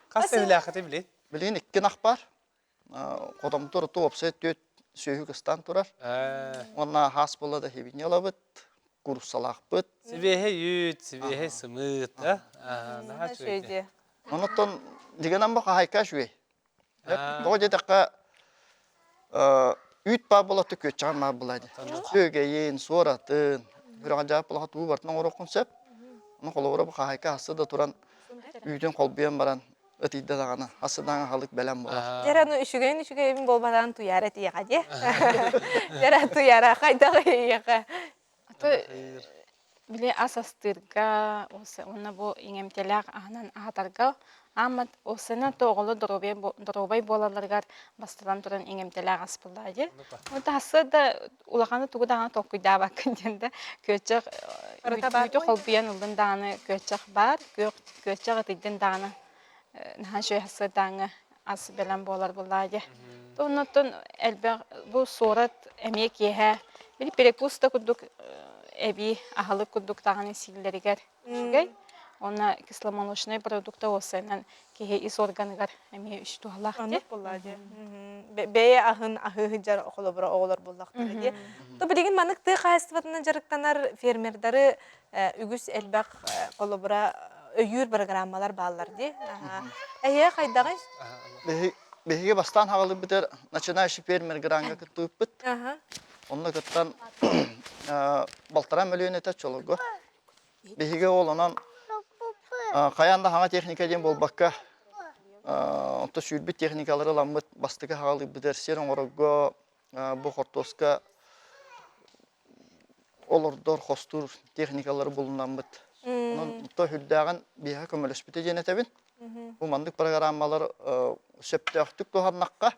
Speaker 1: Қасы үләқіті білейін?
Speaker 16: Білген еккен ақ бар. Қодамтыр ұты опсайт төт сүйі қыстан тұрар. Онна хас болады хебіне алабыт, курсалақ бұт.
Speaker 1: Сібеге үйт, сібеге сымыт.
Speaker 16: Онықтан дегенен бақа хайка жүйе. Бұл дедіққа үйт ба болады көт жағын ма болады. Сөйгейін, соратын, үріған жағы бұлаға туы бартынан орықын сөп. Оны қолы оры бұқа хайка асы да тұран үйден қолбиен баран. Өтейді дағаны, асыдаңы халық бәлем болар.
Speaker 2: Жараны үшігейін болбадан туяр әті еға де. Жара туяра қайдағы еға.
Speaker 17: Біле асастырға, оны бұл еңемтеләқ ағынан ағатарға, амат осыны тоғылы дұрубай болаларғар бастылан тұрын еңемтеләқ аспылайды. Ода асы да улағаны тұғыдағаны тоққыда бақын денді. Көтчіқ, үйті қолбиян ұлдың дағаны көтчіқ бар, көтчіқ ұтыйдың дағаны нахан шөй хасырдаңы асы бәлем болар болады. Оннан әлбәқ бұл сорат әмек еға. Бері перекуста күрдік әбі ағылық күрдік тағаны сигілерігер жүгей. Оны кисломолочный продукта осынан кейі ис органығар әме үш туғалақ де.
Speaker 2: Анық болады. Бәйе ағы жар оғылар болдақтыр де. Білеген манықты қайыстыватынан жарықтанар фермердары үгіс әлбәқ қолыбыра өйір программалар балалар де. Әйе қайдағай?
Speaker 16: Беге бастан хағалы бітер начинающий фермер гранға күтті өппіт. Онына күттен балтара мөлейін әтет чолығы. Беге олынан қаянда хаңа техника ден болбаққа онта сүйірбіт техникалары ламыт бастығы хағалы бітер серін орығы бұл қортосқа олырдор қостур техникалары болынан бұт. Onun da hüddağın biha kömölöspüte jenetebin. Bu mandık programmalar söptöktük toharnakka.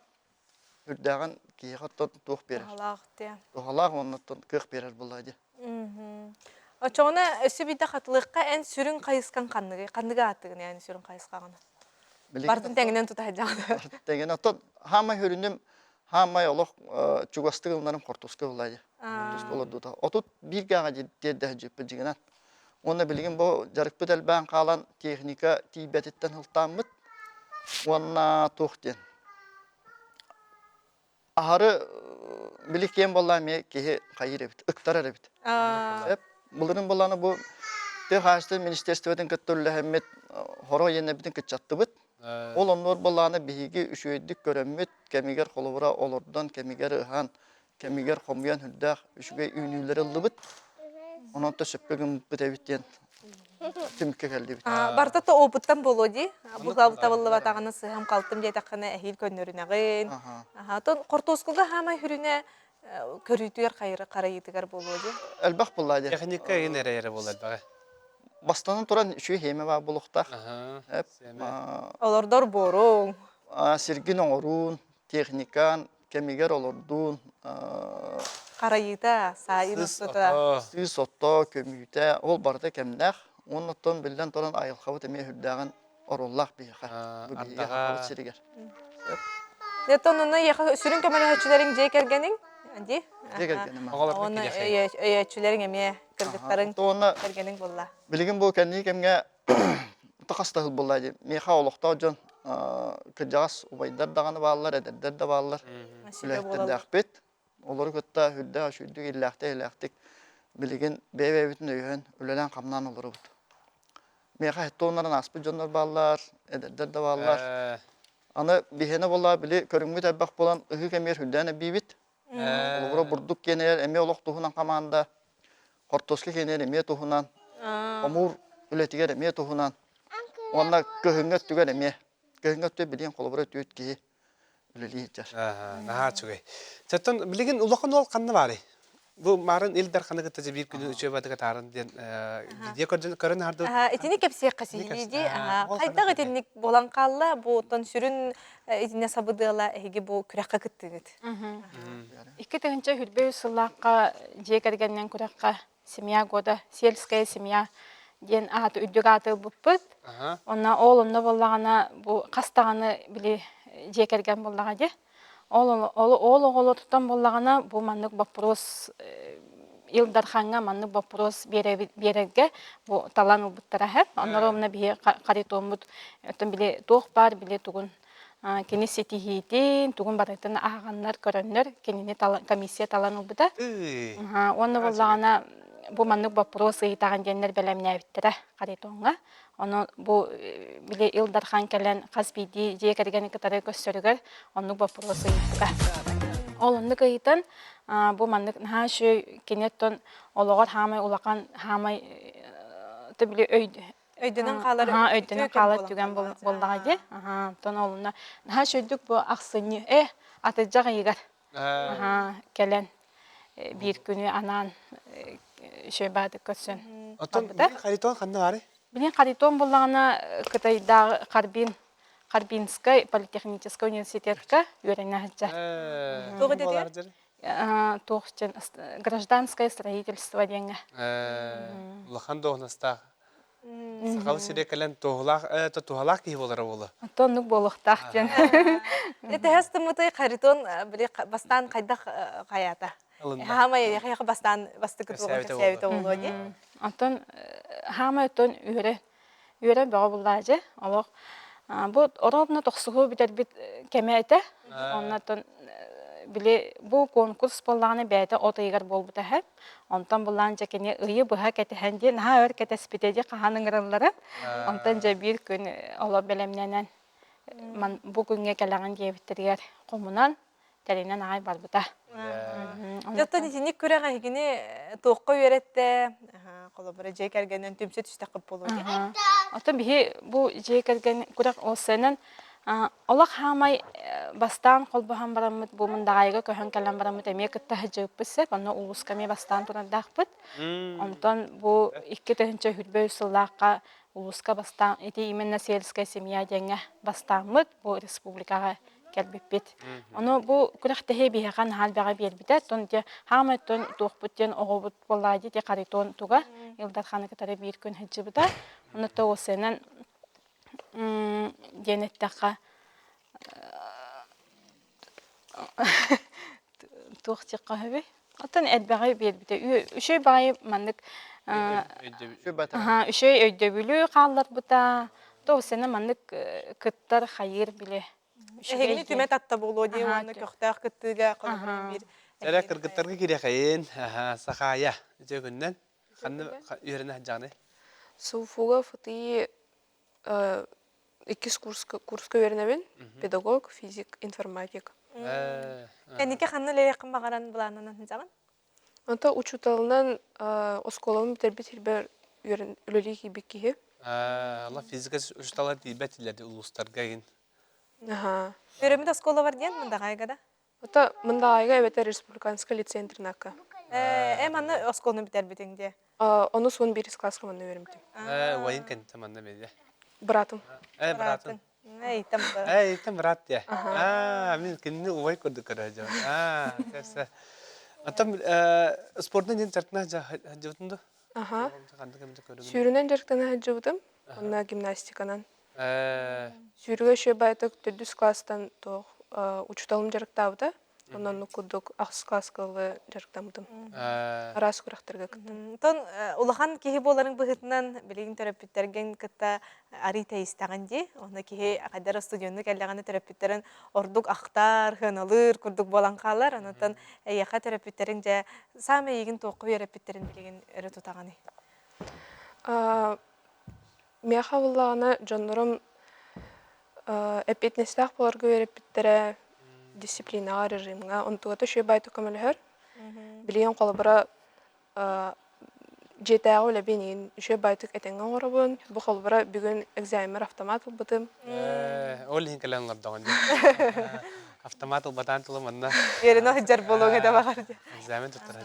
Speaker 16: Hüddağın kiğattan tuğ berer. Tohalaq ondan kıq berer bulaydı.
Speaker 2: Çoğuna ösü bir de katılıqqa en sürün kayıskan kandığı attığını yani sürün kayısqağını. Bartın tenginen tutacağını.
Speaker 16: Tenginen tut. Hama hürünüm Хамай олох чугастык ылнарым кортуска булайды. Кортуска олордута. Отут бир гага дедде жеппе жигенат. Оны билген бу жарык бетелбен калан техника тийбетиттен хылтамыт. Онна тохтен. Ахары биликен болла ме кеhe кайырыбыт, ыктарарыбыт. Эп булдырын болланы бу Техасты министерстводен көттөллө хэммет хоро енебитин кытчаттыбыт. Ол оннор болланы биһиги үшөйдүк көрөммөт кемигер холовра олордон кемигер ыхан кемигер хомуян хүддах үшүгө үнүлөр ылдыбыт. Ононто сөппөгүн битебиттен тимке келдибит.
Speaker 2: Бартата опыттан болоди. Бу табылы батаганы сыгам калтым жетакны эхил көннөрүнөгөн. Тон кортоскулга хамай хүрүнө көрүтүгөр кайры карайытыгар болоди.
Speaker 16: Элбах буллады.
Speaker 1: Техника генере болот бага.
Speaker 16: Бастан туран үшү хеме ба булуктак.
Speaker 2: Олордор бору.
Speaker 16: Сиргин оңорун, техникан, кемигер олордун,
Speaker 2: карайыта, сайрыста.
Speaker 16: Сотто, көмүйте, ол барды кемнах. Оннотон билден торан айылхабыт эме хүрдаган ороллах бияха. Бу бияха сиригер.
Speaker 2: Нетонуна яха сүрүн көмөлө хөчүлөрүң жей кергенин? Анди?
Speaker 16: Оны
Speaker 2: өйөчүлөрүң эме кыргыттарын кергенин болла.
Speaker 16: Билген бу кенни кемге тахастыл буллайды. Меха олокто жон кыжас убайдар даганы баалар, эдердер да баалар. Үлектер дакпет. Олар көттө хүрдө шүдүк илляхтык. Билген бебебитин өйөн үлелен камнан олорубут. Меха хеттонларын аспы жоннор баалар, эдердер да баалар. Аны бихене болла били көрүнгүт абак болан ыгы кемер хүрдөн бибит. Олора бурдук кенер эме олох тухунан каманда. Кортоске кенер эме тухунан. Омур үлетигер эме тухунан. Онда көһүнгөт түгөр эме. Көһүнгөттө билген колобора төт ки үлели жар.
Speaker 1: Наха чугай. Чаттан билген улакын ол канны бары. Бу марын элдер каны гытты бир күнү үчө бадыга тарын ден видео көрүн харды.
Speaker 2: Этини кепсе касилиди. Кайдагы этинник болан калла бу тон сүрүн этине сабыдыла эги бу күракка кыттыгыт.
Speaker 17: Икки тегенче хүрбөй сыллакка же кергеннен күракка семья года, сельская семья ден аты үдүк аты буппут. Онна олунда боллагана бу кастаганы били же керген боллага же. Ол туттан боллагана бу маннык вопрос Илдарханга маннык вопрос берерге бу талан убуттара хеп. Оноромна бие каритомут өтөн биле тох бар биле тугун кени сетихитин тугун барытын аганнар көрөннөр кенини комиссия талан убута. Онна боллагана бу маннык вопрос ыйтаган деннер белемне биттера каритонга. Оны бу биле Илдархан келен Казбиди же кергени кытары көстөрүгөр оннук вопрос ыйтыга. Олоннук ыйтын бу маннык нашы кенеттон ологор хамай улакан хамай тибили
Speaker 2: өйдөнөн калар
Speaker 17: өйдөнөн калар түгөн болдага же. Тон олуна нашы өйдүк бу аксыны атыжага егер. Келен бир күнү анан шөбады көтсөн.
Speaker 1: Отон каритон канны бары?
Speaker 17: Билен каритон боллагана кытайда Карбинская политехническая университетка үйренәҗә.
Speaker 2: Тугы диде?
Speaker 17: Тохчен гражданское строительство деңгә.
Speaker 1: Лахан догнаста. Сакал сире кален тухалак ки болары болы.
Speaker 17: Тоннук болохтак ден.
Speaker 2: Эте хастымыты каритон биле бастан кайда каята. Хамай яхя бастан бастык туган сәбите болоди.
Speaker 17: Антон хамай тон үйрө бага буллажы. Алак бу оробна токсугу битер бит кемете. Оннан биле бу конкурс боллаганы бәйте отыйгар болбута хәп. Онтан буллан жакене ыйы быха кетехенде на өр кетеспитеде каханың рыллары. Онтан жа бир күн ала белемнәнән мен бу күнгә кәләгән дебиттергәр комунан тәренән ай барбыта.
Speaker 2: Яттан итиник күрәгә гине тоққа үйрәтте. Колобра жей кергәннән төмсә төстә кып булды.
Speaker 17: Ата бихи бу жей кергән күрәк осенен Аллах хамай бастан колбахан барамыт бу мындагайга көһөн калан барамыт эме кытта хҗыппысе, аны улускаме бастан турандакпыт. Онтон бу икки тәһинче хүрбөй сыллакка улуска бастан эти именно сельская семья деңе бастамыт бу республикага келбиппит. Аны бу күрәхтәһе биһаган хал бага бербитә, тонте хамай тон тохпуттен огобут боллады те каритон туга Илдарханы кытары бир күн хҗыбыта. Аны тоосенен денеттака туох тикка хөбү. Атын эдбәгәй бит. Үшөй багай маннык үшөй өйдөбүлү каллар бута. То сене маннык кыттар хайыр биле.
Speaker 2: Эгени түмет атта болу ди, оны көктәк кыттыга калган бир.
Speaker 1: Сәрә кыргыттарга кирәкәен, сахая. Жөгүннән ханны үйрәнә җаны.
Speaker 18: Суфуга фыты икис курска вернебен, педагог, физик, информатик.
Speaker 2: Кәнеке ханны лереккан багаран буланын жаган?
Speaker 18: Ата учуталынан осколам битербит хилбер үлели кибикки.
Speaker 1: Allah fizika учталар дибәтиләрде улустарга ген.
Speaker 18: Аха.
Speaker 2: Өремдә школа бар дигән монда гайгада?
Speaker 18: Ата монда айга эбетә республиканская лицей-интернатка.
Speaker 2: Манны осколны битер битеңде.
Speaker 18: Оны сон берис класска монда веремдим.
Speaker 1: Вайын кәнтә монда беде.
Speaker 18: Братым.
Speaker 1: Братым. Там брат я. Мин кинне уй күрде караҗа. Кәсә. Атам спортны дин тартна җавтынды.
Speaker 18: Аха. Сүйрүнен жарктан хаҗыбытым. Онна гимнастиканан. Сүйрүгө шөй байтык 4 класстан то учталым жарктабыта. Онан укудук 8 класскалы жарктамытым. Раз курактырга кыттым.
Speaker 2: Тон улахан кихи боларын быһытынан билигин терапевттерген кытта арита истаганди. Онда кихи кадер студионны келлеганы терапевттерин ордук ахтар, хыналыр, курдук болан калар. Онтон яка терапевттерин же саме егин тоқы терапевттерин билигин өрө тутаганы.
Speaker 18: Меха буллагана жоннорум эпитнестах боларга терапевттере дисциплинага режимга онтугата шөй байту көмөлөр. Билген колбара жетагы эле бенин шөй байтык этеңге орабын. Бу колбара бүгүн экзамен автомат булбытым.
Speaker 1: Ол хинкелен гардаган. Автомат булбатан тулы монда.
Speaker 2: Ерено хҗар болгы да багар.
Speaker 1: Экзамен туттара.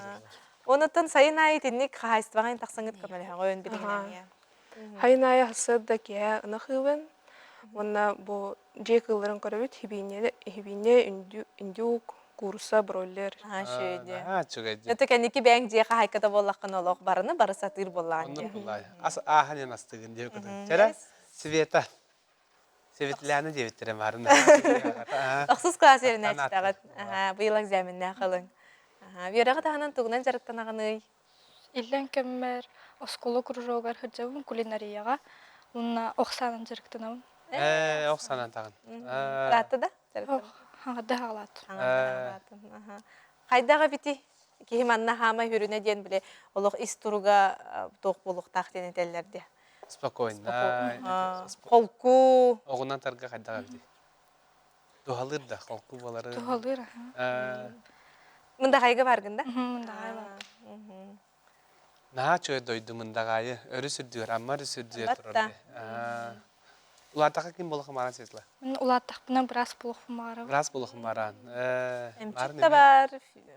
Speaker 2: Онотон сайынай тинник хайстывагын таксаңыт көмөлөр ойын билген.
Speaker 18: Хайная хасыда ке нахыбын. Онна бу жекыларын көрөбүт хибине индюк курса бройлер.
Speaker 2: Шөйдө.
Speaker 1: Чугайды.
Speaker 2: Өтө кеники бәң жека хайката боллаккан олок барыны бары сатыр боллан.
Speaker 1: Аханен астыгын деп көтөн. Чара Света. Светляна дебиттере барына.
Speaker 2: Аксыз класс ерине ачтагат. Быйыл экзаменне кылың. Бирага тагынан тугунан жарыктанаганы.
Speaker 19: Иллен кеммер осколу кружогар хыжабын кулинарияга. Унна оксанын жарыктанабын.
Speaker 1: Оксанан тагын.
Speaker 2: Ратты да?
Speaker 19: Хаңда халат.
Speaker 2: Кайдага бити? Кихи манна хама хүрүнө ден биле олох истуруга ток болук тактен этеллерде.
Speaker 1: Спокойно.
Speaker 2: Колку.
Speaker 1: Огунан тарга кайдага бити. Тухалыр да колку болары.
Speaker 19: Тухалыр.
Speaker 2: Мында кайга баргында?
Speaker 19: Мында кайга.
Speaker 1: Наha çöy doydu mındagayı, örü sürdüyor, amma örü sürdüyor turardı. Ulataka kim boluq maran sesla?
Speaker 19: Ulatak buna biraz boluq maran.
Speaker 1: Biraz boluq maran.
Speaker 2: Emçik da var,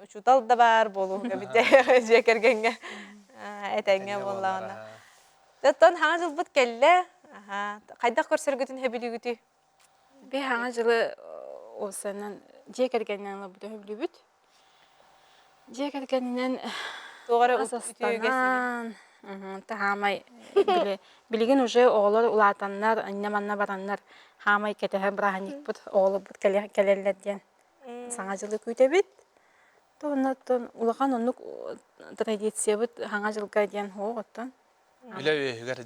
Speaker 2: uçutal da var boluq bide jekergenge. Etenge bollağına. Ton haňa jyl bit kelle? Kayda körsörgütün hebilügütü?
Speaker 17: Bir haňa jyly o senen jekergenden bu höblübüt. Jekergenden
Speaker 2: Doğru
Speaker 17: Asastan. Tahamay bilgin уже oğlar ulatanlar, annemanna baranlar hamay ketehe brahanik bud oğlu bud kelellerden. Saňa kütebit. Tonatton ulakan onluk tradisiya bud haňa jylga diyen hoğottan.
Speaker 1: Bile hüger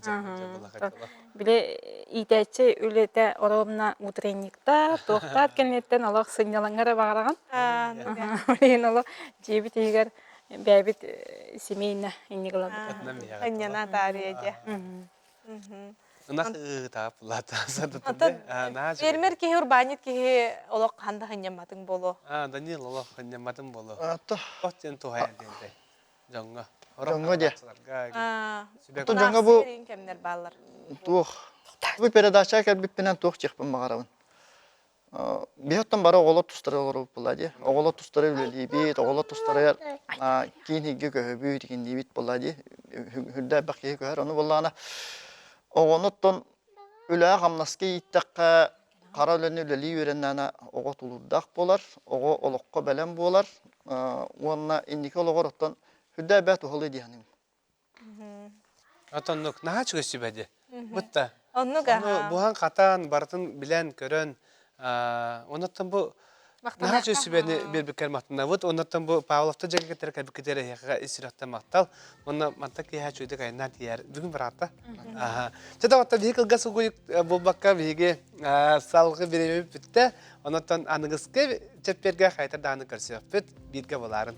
Speaker 17: Bile iteçe ülete oromna utrенникта, toqtat kennetten Allah signalangara baragan. Bilen ola jebit hüger Бәбит семейна инеглан.
Speaker 2: Аннана тарыйдя.
Speaker 1: Нах тап лата сатты.
Speaker 2: Бермер ки урбанит ки олок ханда ханьяматын боло.
Speaker 1: Даниил олок ханьяматын боло. Отен тухай денде. Жаңга.
Speaker 16: Жаңга де.
Speaker 2: То
Speaker 16: жаңга бу
Speaker 2: кемнер баллар.
Speaker 16: Тух. Бу передача кәлбиппенен тух чыкпын магарабын. Бияттан бара оголо тустары болады. Оголо тустары үлелибит, оголо тустары кийин хигге көһөбү деген дибит болады. Хүрдә бакый көһөр аны боллана. Огоноттон үлә гамнаска иттәккә кара үләне үлели үрәннәна ого тулурдак болар, ого олокко белән болар. Уонна индике ологороттон хүрдә бә тухылы дияның.
Speaker 1: Атоннук наһа чыгысы бәде. Бутта.
Speaker 2: Оннуга.
Speaker 1: Бухан катан бартын билен көрөн. Онуттан бу Наха чөсүбени бербекер мактана. Вот оннан бу Павловта жагекетер кабикетер яга исиратта мактал. Онна манта кия чөйдө кайна тияр. Бүгүн барата. Аха. Чада ватта вехил гасугуй болбакка веге салгы беребип битте. Оннан аныгыске чепперге кайтар даны көрсөп бит бирге боларын.